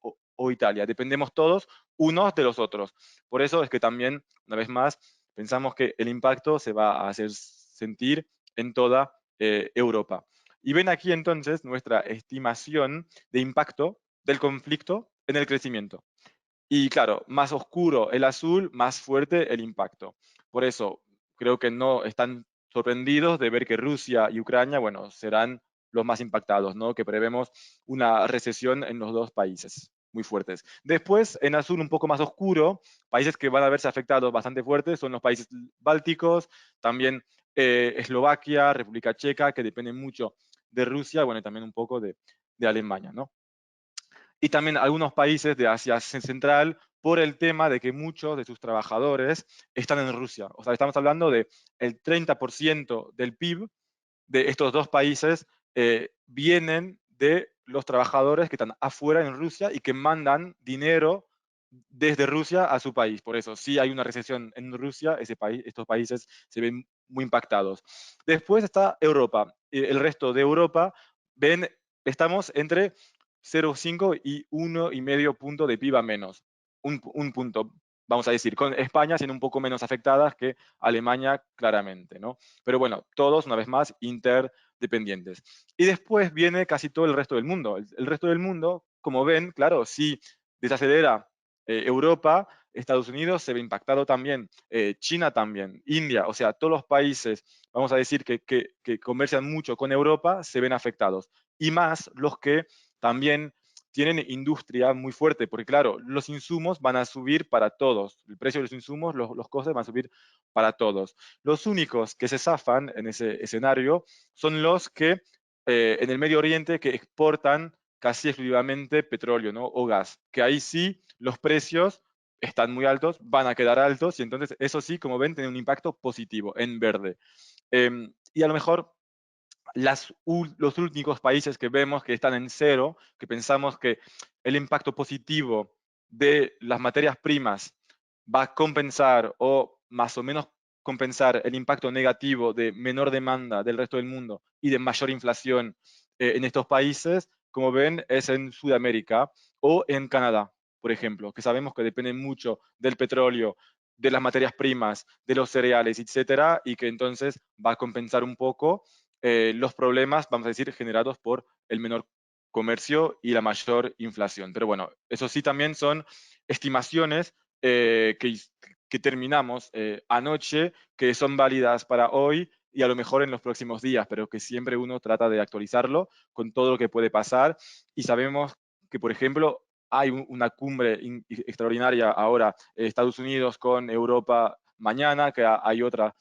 Speaker 2: Italia. Dependemos todos unos de los otros. Por eso es que también, una vez más, pensamos que el impacto se va a hacer sentir en toda Europa. Y ven aquí entonces nuestra estimación de impacto del conflicto en el crecimiento. Y claro, más oscuro el azul, más fuerte el impacto. Por eso creo que no están sorprendidos de ver que Rusia y Ucrania, bueno, serán los más impactados, ¿no? Que prevemos una recesión en los dos países muy fuertes. Después, en azul un poco más oscuro, países que van a verse afectados bastante fuertes son los países bálticos, también Eslovaquia, República Checa, que dependen mucho de Rusia, bueno, y también un poco de Alemania, ¿no? Y también algunos países de Asia Central por el tema de que muchos de sus trabajadores están en Rusia. O sea, estamos hablando de el 30% del PIB de estos dos países vienen de los trabajadores que están afuera en Rusia y que mandan dinero desde Rusia a su país. Por eso, si hay una recesión en Rusia, estos países se ven muy impactados. Después está Europa. El resto de Europa, ven, estamos entre 0,5 y 1,5 punto de PIB a menos. Un punto, vamos a decir, con España siendo un poco menos afectadas que Alemania, claramente, ¿no? Pero bueno, todos, una vez más, interdependientes. Y después viene casi todo el resto del mundo. El resto del mundo, como ven, claro, si desacelera Europa, Estados Unidos se ve impactado también, China también, India, o sea, todos los países, vamos a decir, que comercian mucho con Europa, se ven afectados. Y más los que también tienen industria muy fuerte, porque claro, los insumos van a subir para todos, el precio de los insumos, los costes van a subir para todos. Los únicos que se zafan en ese escenario son los que en el Medio Oriente que exportan casi exclusivamente petróleo, ¿no? O gas, que ahí sí los precios están muy altos, van a quedar altos y entonces eso sí, como ven, tiene un impacto positivo en verde. Y a lo mejor los únicos países que vemos que están en cero, que pensamos que el impacto positivo de las materias primas va a compensar o más o menos compensar el impacto negativo de menor demanda del resto del mundo y de mayor inflación en estos países, como ven, es en Sudamérica o en Canadá, por ejemplo, que sabemos que dependen mucho del petróleo, de las materias primas, de los cereales, etcétera, y que entonces va a compensar un poco los problemas, vamos a decir, generados por el menor comercio y la mayor inflación. Pero bueno, eso sí también son estimaciones que terminamos anoche, que son válidas para hoy y a lo mejor en los próximos días, pero que siempre uno trata de actualizarlo con todo lo que puede pasar. Y sabemos que, por ejemplo, hay una cumbre extraordinaria ahora, Estados Unidos con Europa mañana, que hay otro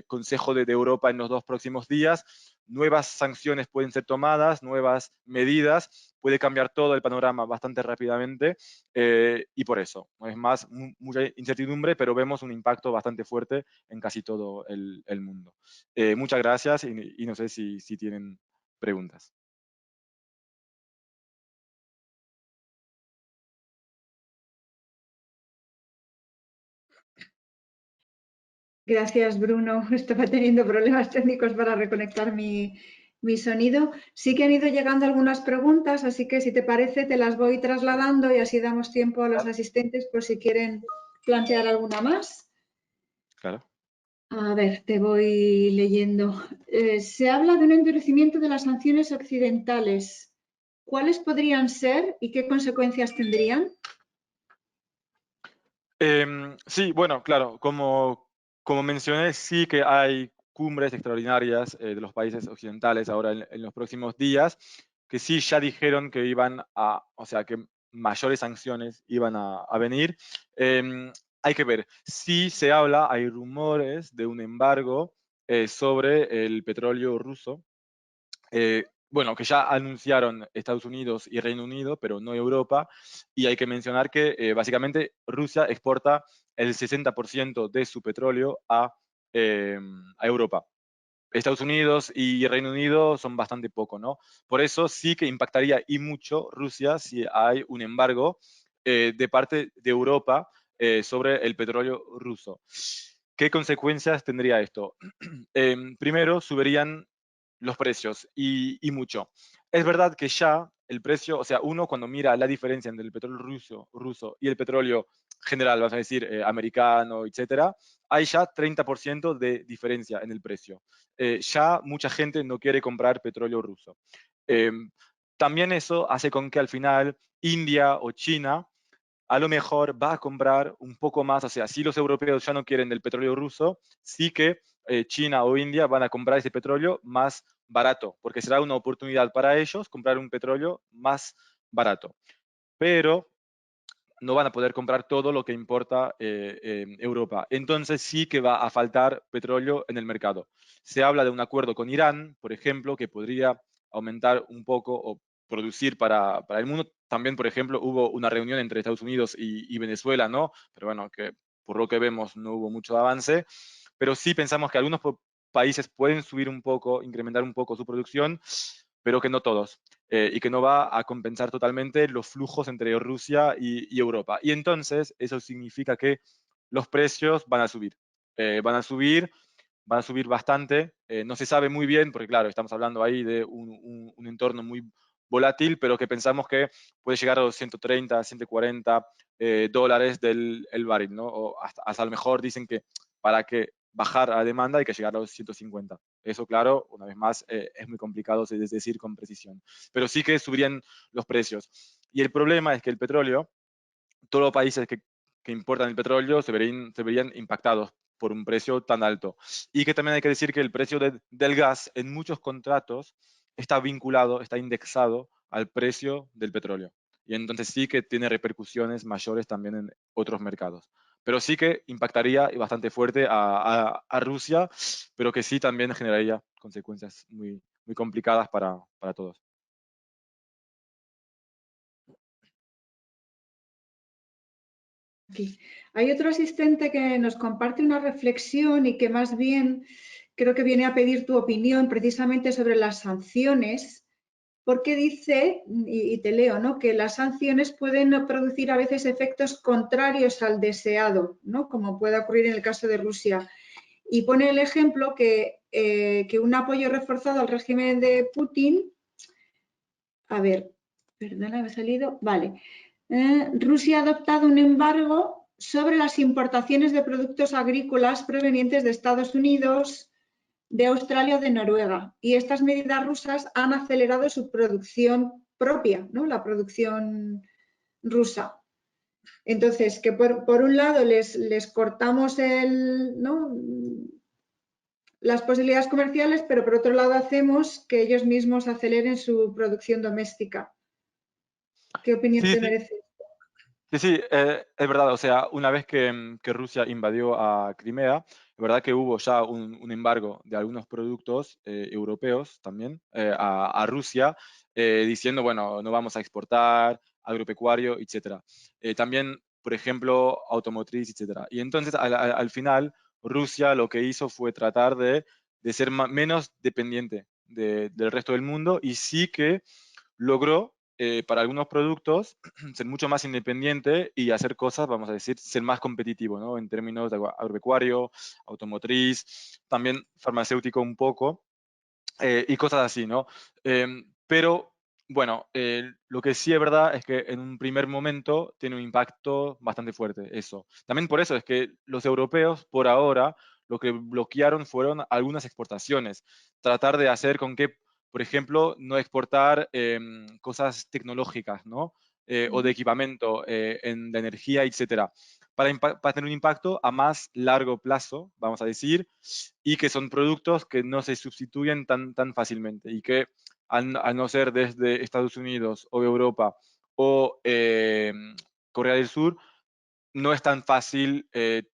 Speaker 2: Consejo de Europa en los 2 próximos días. Nuevas sanciones pueden ser tomadas, nuevas medidas, puede cambiar todo el panorama bastante rápidamente y por eso, es más, mucha incertidumbre, pero vemos un impacto bastante fuerte en casi todo el mundo. Muchas gracias y no sé si tienen preguntas.
Speaker 1: Gracias, Bruno. Estaba teniendo problemas técnicos para reconectar mi sonido. Sí que han ido llegando algunas preguntas, así que si te parece te las voy trasladando y así damos tiempo a los asistentes por si quieren plantear alguna más.
Speaker 2: Claro.
Speaker 1: A ver, te voy leyendo. Se habla de un endurecimiento de las sanciones occidentales. ¿Cuáles podrían ser y qué consecuencias tendrían?
Speaker 2: Sí, bueno, claro, como mencioné, sí que hay cumbres extraordinarias de los países occidentales ahora en los próximos días, que sí ya dijeron que iban o sea, que mayores sanciones iban a venir. Hay que ver, sí se habla, hay rumores de un embargo sobre el petróleo ruso. Bueno, que ya anunciaron Estados Unidos y Reino Unido, pero no Europa, y hay que mencionar que básicamente Rusia exporta el 60% de su petróleo a Europa. Estados Unidos y Reino Unido son bastante poco, ¿no? Por eso sí que impactaría y mucho Rusia si hay un embargo de parte de Europa sobre el petróleo ruso. ¿Qué consecuencias tendría esto? Primero, subirían los precios y mucho. Es verdad que ya el precio, o sea, uno cuando mira la diferencia entre el petróleo ruso y el petróleo general, vamos a decir, americano, etcétera, hay ya 30% de diferencia en el precio. Ya mucha gente no quiere comprar petróleo ruso. Eh, También eso hace con que al final India o China a lo mejor va a comprar un poco más, o sea, si los europeos ya no quieren el petróleo ruso, sí que China o India van a comprar ese petróleo más barato, porque será una oportunidad para ellos comprar un petróleo más barato. Pero no van a poder comprar todo lo que importa Europa. Entonces sí que va a faltar petróleo en el mercado. Se habla de un acuerdo con Irán, por ejemplo, que podría aumentar un poco o producir para el mundo. También, por ejemplo, hubo una reunión entre Estados Unidos y Venezuela, ¿no? Pero bueno, que por lo que vemos no hubo mucho avance. Pero sí pensamos que algunos países pueden subir un poco, incrementar un poco su producción, pero que no todos y que no va a compensar totalmente los flujos entre Rusia y Europa. Y entonces eso significa que los precios van a subir. Van a subir, van a subir bastante. No se sabe muy bien, porque claro, estamos hablando ahí de un entorno muy volátil, pero que pensamos que puede llegar a los 130, 140 dólares del el barril, ¿no? O hasta a lo mejor dicen que para que bajar a demanda hay que llegar a los 150. Eso, claro, una vez más, es muy complicado de decir con precisión. Pero sí que subirían los precios. Y el problema es que el petróleo, todos los países que importan el petróleo se verían impactados por un precio tan alto. Y que también hay que decir que el precio del gas en muchos contratos está vinculado, está indexado al precio del petróleo. Y entonces sí que tiene repercusiones mayores también en otros mercados. Pero sí que impactaría bastante fuerte a Rusia, pero que sí también generaría consecuencias muy complicadas para todos.
Speaker 1: Aquí. Hay otro asistente que nos comparte una reflexión y que más bien creo que viene a pedir tu opinión precisamente sobre las sanciones, porque dice, y te leo, ¿no?, que las sanciones pueden producir a veces efectos contrarios al deseado, ¿no?, como puede ocurrir en el caso de Rusia. Y pone el ejemplo que un apoyo reforzado al régimen de Putin, a ver, perdona, me ha salido, vale, Rusia ha adoptado un embargo sobre las importaciones de productos agrícolas provenientes de Estados Unidos, de Australia o de Noruega. Y estas medidas rusas han acelerado su producción propia, ¿no?, la producción rusa. Entonces, que por un lado les cortamos ¿no?, las posibilidades comerciales, pero por otro lado hacemos que ellos mismos aceleren su producción doméstica. ¿Qué opinión
Speaker 2: Sí,
Speaker 1: te
Speaker 2: sí,
Speaker 1: merece?
Speaker 2: Sí, sí, es verdad. O sea, una vez que Rusia invadió a Crimea, es verdad que hubo ya un embargo de algunos productos europeos también a Rusia, diciendo, bueno, no vamos a exportar agropecuario, etcétera. También, por ejemplo, automotriz, etcétera. Y entonces, al final, Rusia lo que hizo fue tratar de ser menos dependiente del resto del mundo y sí que logró para algunos productos ser mucho más independiente y hacer cosas, vamos a decir, ser más competitivo, ¿no? En términos de agropecuario, automotriz, también farmacéutico un poco, y cosas así, ¿no? Pero, bueno, lo que sí es verdad es que en un primer momento tiene un impacto bastante fuerte eso. También por eso es que los europeos, por ahora, lo que bloquearon fueron algunas exportaciones. Tratar de hacer con que, por ejemplo, no exportar cosas tecnológicas, ¿no? O de
Speaker 1: Ujú.
Speaker 2: equipamiento en la energía, etcétera, para tener un impacto a más largo plazo, vamos a decir, y que son productos que no se sustituyen tan fácilmente y que al no ser desde Estados Unidos o Europa o Corea del Sur, no es tan fácil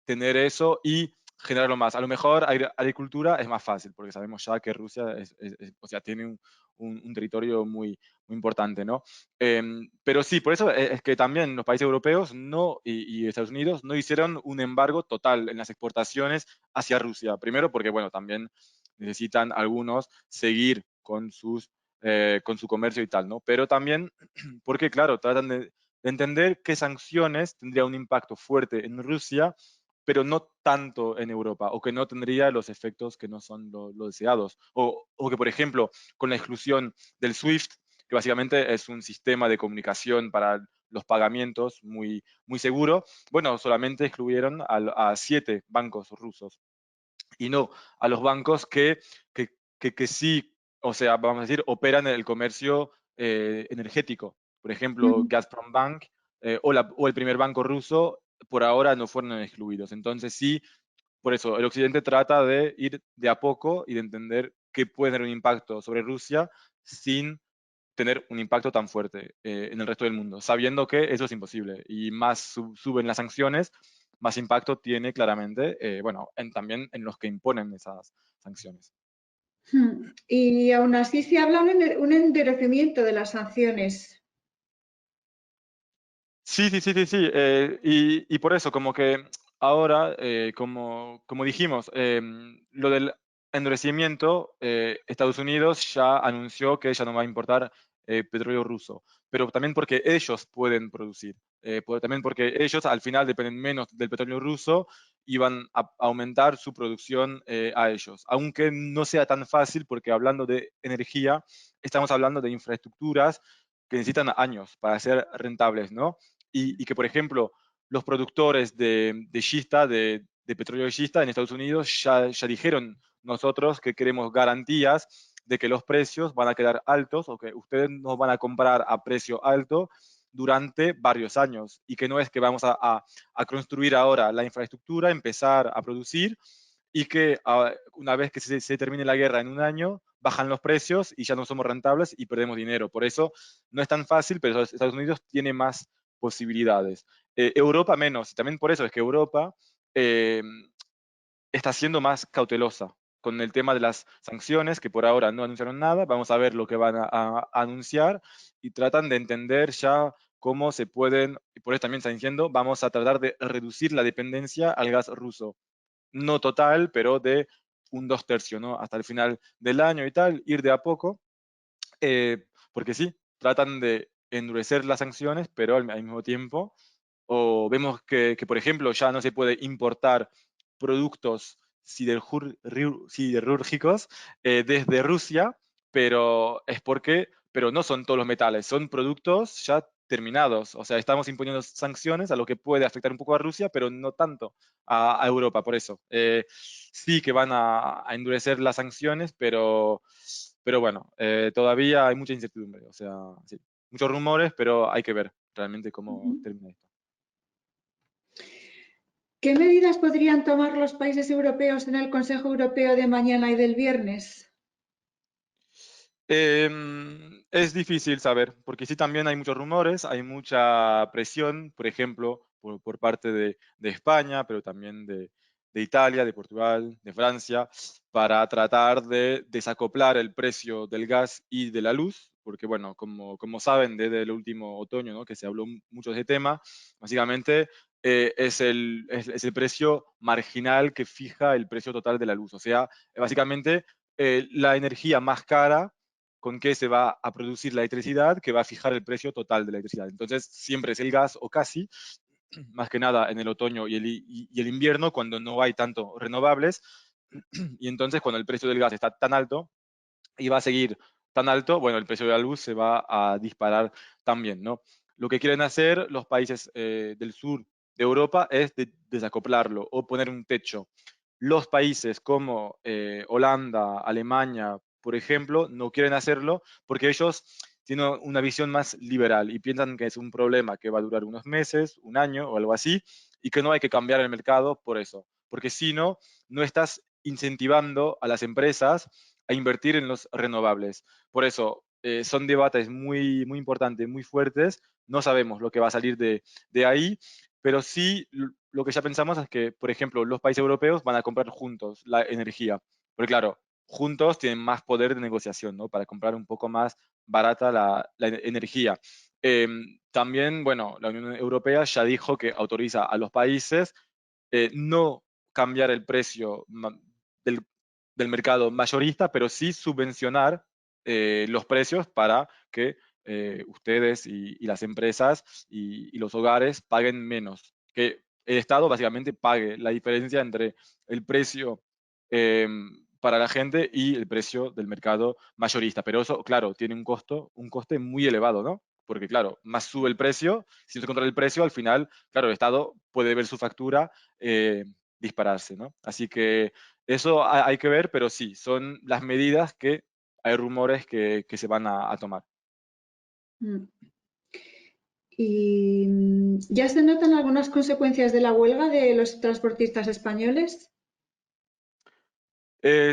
Speaker 2: tener eso y generarlo más. A lo mejor agricultura es más fácil, porque sabemos ya que Rusia o sea, tiene un territorio muy importante, ¿no? Pero sí, por eso es que también los países europeos no, y Estados Unidos no hicieron un embargo total en las exportaciones hacia Rusia. Primero porque, bueno, también necesitan algunos seguir con su comercio y tal, ¿no? Pero también porque, claro, tratan de entender qué sanciones tendría un impacto fuerte en Rusia, pero no tanto en Europa, o que no tendría los efectos que no son lo deseados. O que, por ejemplo, con la exclusión del SWIFT, que básicamente es un sistema de comunicación para los pagamientos muy seguro, bueno, solamente excluyeron a 7 bancos rusos y no a los bancos que sí, o sea, vamos a decir, operan en el comercio energético. Por ejemplo,
Speaker 1: Ujú.
Speaker 2: Gazprom Bank o el primer banco ruso, por ahora no fueron excluidos. Entonces sí, por eso el Occidente trata de ir de a poco y de entender que puede tener un impacto sobre Rusia sin tener un impacto tan fuerte en el resto del mundo, sabiendo que eso es imposible. Y más suben las sanciones, más impacto tiene claramente, bueno, también en los que imponen esas sanciones.
Speaker 1: Y aún así se habla un endurecimiento de las sanciones.
Speaker 2: Sí, sí, sí, sí, sí. Y por eso, como que ahora, como dijimos, lo del endurecimiento, Estados Unidos ya anunció que ya no va a importar petróleo ruso, pero también porque ellos pueden producir, también porque ellos al final dependen menos del petróleo ruso y van a aumentar su producción a ellos, aunque no sea tan fácil porque hablando de energía, estamos hablando de infraestructuras que necesitan años para ser rentables, ¿no? Y que, por ejemplo, los productores de schista, de petróleo de schista en Estados Unidos ya dijeron nosotros que queremos garantías de que los precios van a quedar altos o que ustedes nos van a comprar a precio alto durante varios años y que no es que vamos a construir ahora la infraestructura, empezar a producir y que una vez que se termine la guerra en un año, bajan los precios y ya no somos rentables y perdemos dinero. Por eso no es tan fácil, pero Estados Unidos tiene más posibilidades. Europa menos, y también por eso es que Europa eh, está siendo más cautelosa con el tema de las sanciones, que por ahora no anunciaron nada, vamos a ver lo que van a anunciar y tratan de entender ya cómo se pueden, y por eso también están diciendo, vamos a tratar de reducir la dependencia al gas ruso. No total, pero de un 2/3, ¿no? Hasta el final del año y tal, ir de a poco, porque sí, tratan de endurecer las sanciones, pero al mismo tiempo o vemos que, por ejemplo, ya no se puede importar productos siderúrgicos desde Rusia, pero no son todos los metales, son productos ya terminados. O sea, estamos imponiendo sanciones a lo que puede afectar un poco a Rusia, pero no tanto a Europa, por eso. Sí que van a endurecer las sanciones, pero bueno, todavía hay mucha incertidumbre. O sea, sí, muchos rumores, pero hay que ver realmente cómo
Speaker 1: Ujú.
Speaker 2: termina esto.
Speaker 1: ¿Qué medidas podrían tomar los países europeos en el Consejo Europeo de mañana y del viernes?
Speaker 2: Es difícil saber, porque sí también hay muchos rumores, hay mucha presión, por ejemplo, por parte de España, pero también de Italia, de Portugal, de Francia, para tratar de desacoplar el precio del gas y de la luz, porque bueno, como saben desde el último otoño, ¿no? Que se habló mucho de ese tema, básicamente es el precio marginal que fija el precio total de la luz, o sea, básicamente la energía más cara con qué se va a producir la electricidad que va a fijar el precio total de la electricidad. Entonces, siempre es el gas o casi, más que nada en el otoño y el invierno, cuando no hay tanto renovables. Y entonces, cuando el precio del gas está tan alto y va a seguir tan alto, bueno, el precio de la luz se va a disparar también, ¿no? Lo que quieren hacer los países del sur de Europa es desacoplarlo o poner un techo. Los países como Holanda, Alemania, por ejemplo, no quieren hacerlo porque ellos tienen una visión más liberal y piensan que es un problema que va a durar unos meses, un año o algo así, y que no hay que cambiar el mercado por eso. Porque si no, no estás incentivando a las empresas a invertir en los renovables. Por eso, son debates muy importantes, muy fuertes. No sabemos lo que va a salir de ahí, pero sí lo que ya pensamos es que, por ejemplo, los países europeos van a comprar juntos la energía. Porque claro, juntos tienen más poder de negociación, ¿no? Para comprar un poco más barata la energía. También, bueno, la Unión Europea ya dijo que autoriza a los países no cambiar el precio del, del mercado mayorista, pero sí subvencionar los precios para que ustedes y las empresas y los hogares paguen menos. Que el Estado básicamente pague la diferencia entre el precio eh, para la gente y el precio del mercado mayorista. Pero eso, claro, tiene un coste muy elevado, ¿no? Porque, claro, más sube el precio, si no se controla el precio, al final, claro, el Estado puede ver su factura dispararse, ¿no? Así que eso hay que ver, pero sí, son las medidas que hay rumores que se van a tomar.
Speaker 1: Mm. ¿Y ya se notan algunas consecuencias de la huelga de los transportistas españoles?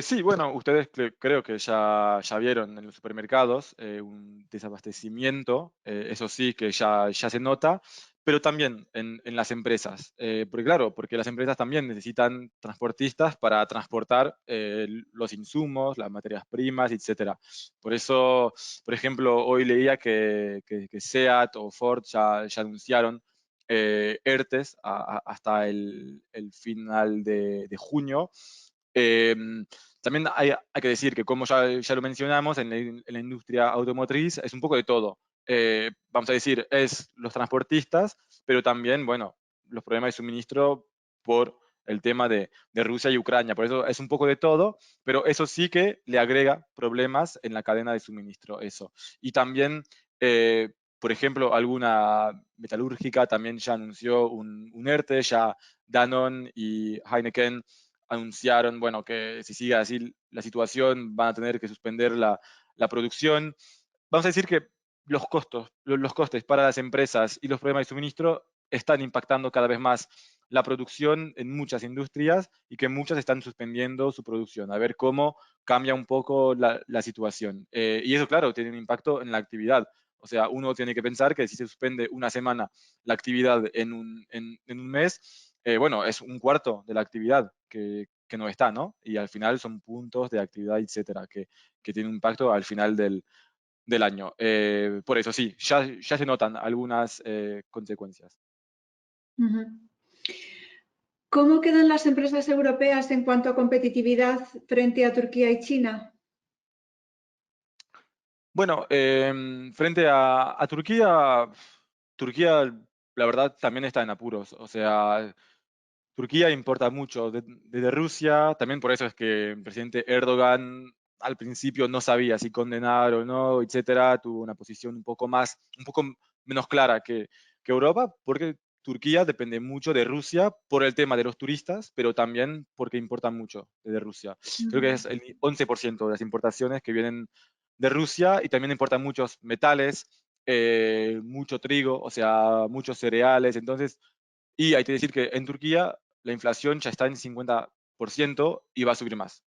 Speaker 2: Sí, bueno, ustedes creo que ya vieron en los supermercados un desabastecimiento, eso sí que ya se nota, pero también en las empresas. Porque claro, porque las empresas también necesitan transportistas para transportar los insumos, las materias primas, etcétera. Por eso, por ejemplo, hoy leía que SEAT o Ford ya anunciaron ERTES hasta el final de junio. También hay que decir que, como ya lo mencionamos, en la industria automotriz es un poco de todo. Vamos a decir, es los transportistas, pero también, bueno, los problemas de suministro por el tema de Rusia y Ucrania. Por eso es un poco de todo, pero eso sí que le agrega problemas en la cadena de suministro, eso. Y también, por ejemplo, alguna metalúrgica también ya anunció un ERTE, ya Danone y Heineken anunciaron, bueno, que si sigue así la situación van a tener que suspender la producción. Vamos a decir que los costes para las empresas y los problemas de suministro están impactando cada vez más la producción en muchas industrias y que muchas están suspendiendo su producción, a ver cómo cambia un poco la situación. Y eso, claro, tiene un impacto en la actividad. O sea, uno tiene que pensar que si se suspende una semana la actividad en un mes, bueno, es un cuarto de la actividad que no está, ¿no? Y al final son puntos de actividad, etcétera, que tienen un impacto al final del año. Por eso sí, ya se notan algunas consecuencias.
Speaker 1: Ujú. ¿Cómo quedan las empresas europeas en cuanto a competitividad frente a Turquía y China?
Speaker 2: Bueno, frente a Turquía, Turquía, la verdad, también está en apuros. O sea, Turquía importa mucho desde Rusia, también por eso es que el presidente Erdogan al principio no sabía si condenar o no, etcétera, tuvo una posición un poco menos clara que Europa, porque Turquía depende mucho de Rusia por el tema de los turistas, pero también porque importa mucho desde Rusia. Creo que es
Speaker 1: Ujú.
Speaker 2: el 11% de las importaciones que vienen de Rusia y también importan muchos metales, mucho trigo, o sea, muchos cereales. Entonces, y hay que decir que en Turquía la inflación ya está en 50% y va a subir más.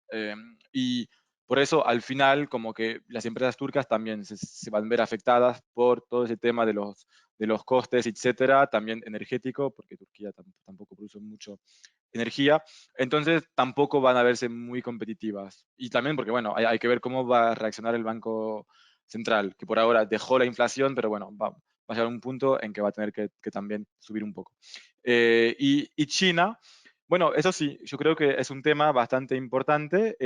Speaker 2: Y Por eso, al final, como que las empresas turcas también se van a ver afectadas por todo ese tema de los costes, etcétera, también energético, porque Turquía tampoco produce mucho energía, entonces tampoco van a verse muy competitivas. Y también porque, bueno, hay que ver cómo va a reaccionar el Banco Central, que por ahora dejó la inflación, pero bueno, va a llegar un punto en que va a tener que también subir un poco. Y China, bueno, eso sí, yo creo que es un tema bastante importante,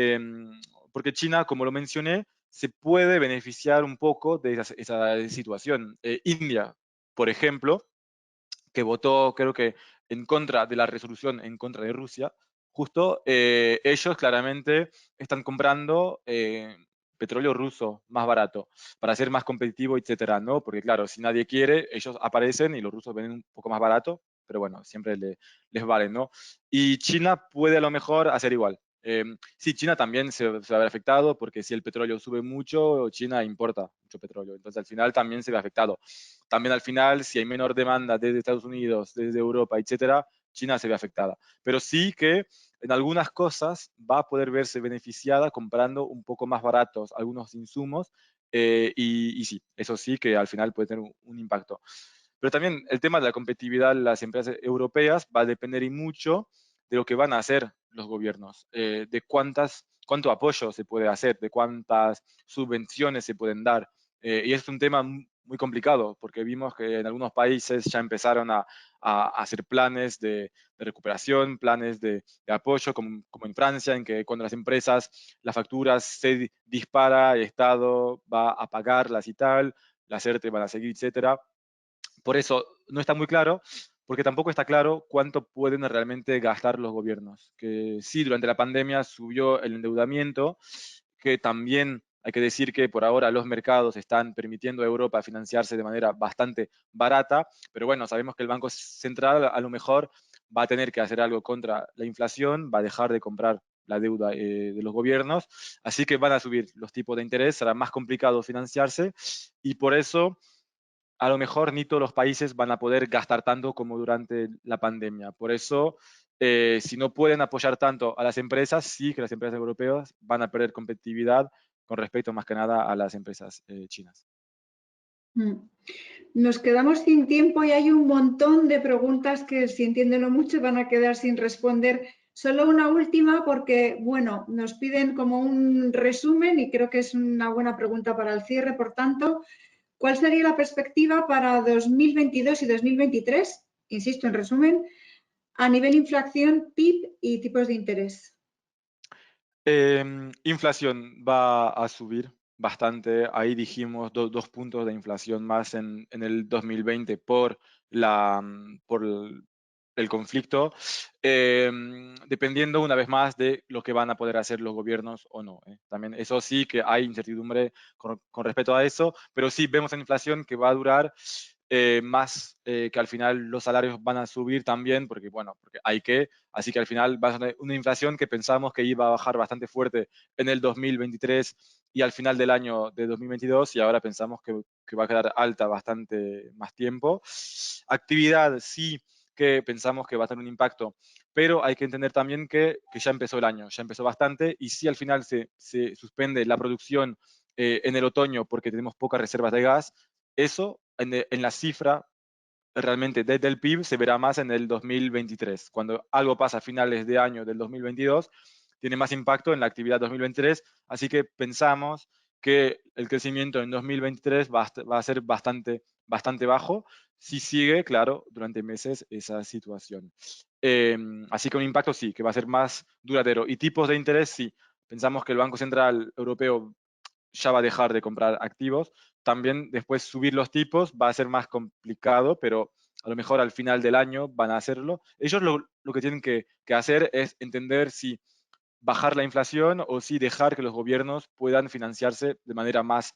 Speaker 2: porque China, como lo mencioné, se puede beneficiar un poco de esa situación. India, por ejemplo, que votó, creo que en contra de la resolución en contra de Rusia, justo ellos claramente están comprando petróleo ruso más barato para ser más competitivo, etcétera, ¿no? Porque claro, si nadie quiere, ellos aparecen y los rusos venden un poco más barato, pero bueno, siempre les vale, ¿no? Y China puede a lo mejor hacer igual. Sí, China también se va a ver afectado porque si el petróleo sube mucho, China importa mucho petróleo. Entonces al final también se ve afectado. También al final, si hay menor demanda desde Estados Unidos, desde Europa, etcétera, China se ve afectada. Pero sí que en algunas cosas va a poder verse beneficiada comprando un poco más baratos algunos insumos y sí, eso sí que al final puede tener un impacto. Pero también el tema de la competitividad de las empresas europeas va a depender y mucho de lo que van a hacer los gobiernos, de cuánto apoyo se puede hacer, de cuántas subvenciones se pueden dar. Y es un tema muy complicado, porque vimos que en algunos países ya empezaron a hacer planes de recuperación, planes de apoyo, como en Francia, en que cuando las empresas, las facturas se dispara, el Estado va a pagarlas y tal, las ERTE van a seguir, etcétera. Por eso no está muy claro, porque tampoco está claro cuánto pueden realmente gastar los gobiernos. Que sí, durante la pandemia subió el endeudamiento, que también hay que decir que por ahora los mercados están permitiendo a Europa financiarse de manera bastante barata, pero bueno, sabemos que el Banco Central a lo mejor va a tener que hacer algo contra la inflación, va a dejar de comprar la deuda de los gobiernos, así que van a subir los tipos de interés, será más complicado financiarse y por eso a lo mejor ni todos los países van a poder gastar tanto como durante la pandemia. Por eso, si no pueden apoyar tanto a las empresas, sí que las empresas europeas van a perder competitividad con respecto más que nada a las empresas chinas.
Speaker 1: Mm. Nos quedamos sin tiempo y hay un montón de preguntas que, si entiéndelo mucho, van a quedar sin responder. Solo una última porque, bueno, nos piden como un resumen y creo que es una buena pregunta para el cierre. Por tanto, ¿cuál sería la perspectiva para 2022 y 2023? Insisto, en resumen, a nivel inflación, PIB y tipos de interés.
Speaker 2: Inflación va a subir bastante. Ahí dijimos 2 puntos de inflación más en el 2020 por el conflicto, dependiendo una vez más de lo que van a poder hacer los gobiernos o no. También eso sí que hay incertidumbre con respecto a eso, pero sí vemos en inflación que va a durar más que al final los salarios van a subir también, porque bueno, porque hay que, así que al final va a ser una inflación que pensamos que iba a bajar bastante fuerte en el 2023 y al final del año de 2022 y ahora pensamos que va a quedar alta bastante más tiempo. Actividad sí que pensamos que va a tener un impacto, pero hay que entender también que ya empezó el año, ya empezó bastante y si al final se suspende la producción en el otoño porque tenemos pocas reservas de gas, eso en la cifra realmente desde el PIB se verá más en el 2023. Cuando algo pasa a finales de año del 2022, tiene más impacto en la actividad 2023, así que pensamos que el crecimiento en 2023 va a ser bastante bajo si sigue, claro, durante meses esa situación. Así que un impacto sí, que va a ser más duradero. Y tipos de interés, sí. Pensamos que el Banco Central Europeo ya va a dejar de comprar activos. También después subir los tipos va a ser más complicado, pero a lo mejor al final del año van a hacerlo. Ellos lo que tienen que hacer es entender si bajar la inflación o si dejar que los gobiernos puedan financiarse de manera más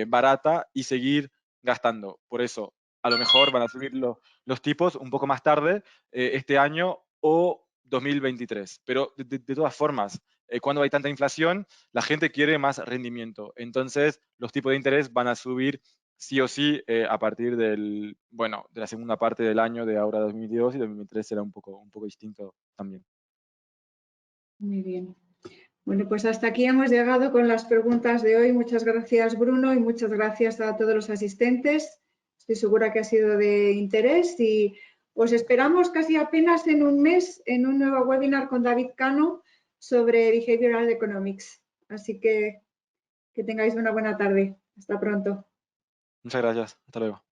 Speaker 2: barata y seguir gastando. Por eso, a lo mejor van a subir los tipos un poco más tarde este año o 2023. Pero de todas formas, cuando hay tanta inflación, la gente quiere más rendimiento. Entonces, los tipos de interés van a subir sí o sí a partir de la segunda parte del año de ahora 2022 y 2023 será un poco distinto también.
Speaker 1: Muy bien. Bueno, pues hasta aquí hemos llegado con las preguntas de hoy. Muchas gracias, Bruno, y muchas gracias a todos los asistentes. Estoy segura que ha sido de interés y os esperamos casi apenas en un mes en un nuevo webinar con David Cano sobre Behavioral Economics. Así que tengáis una buena tarde. Hasta pronto.
Speaker 2: Muchas gracias. Hasta luego.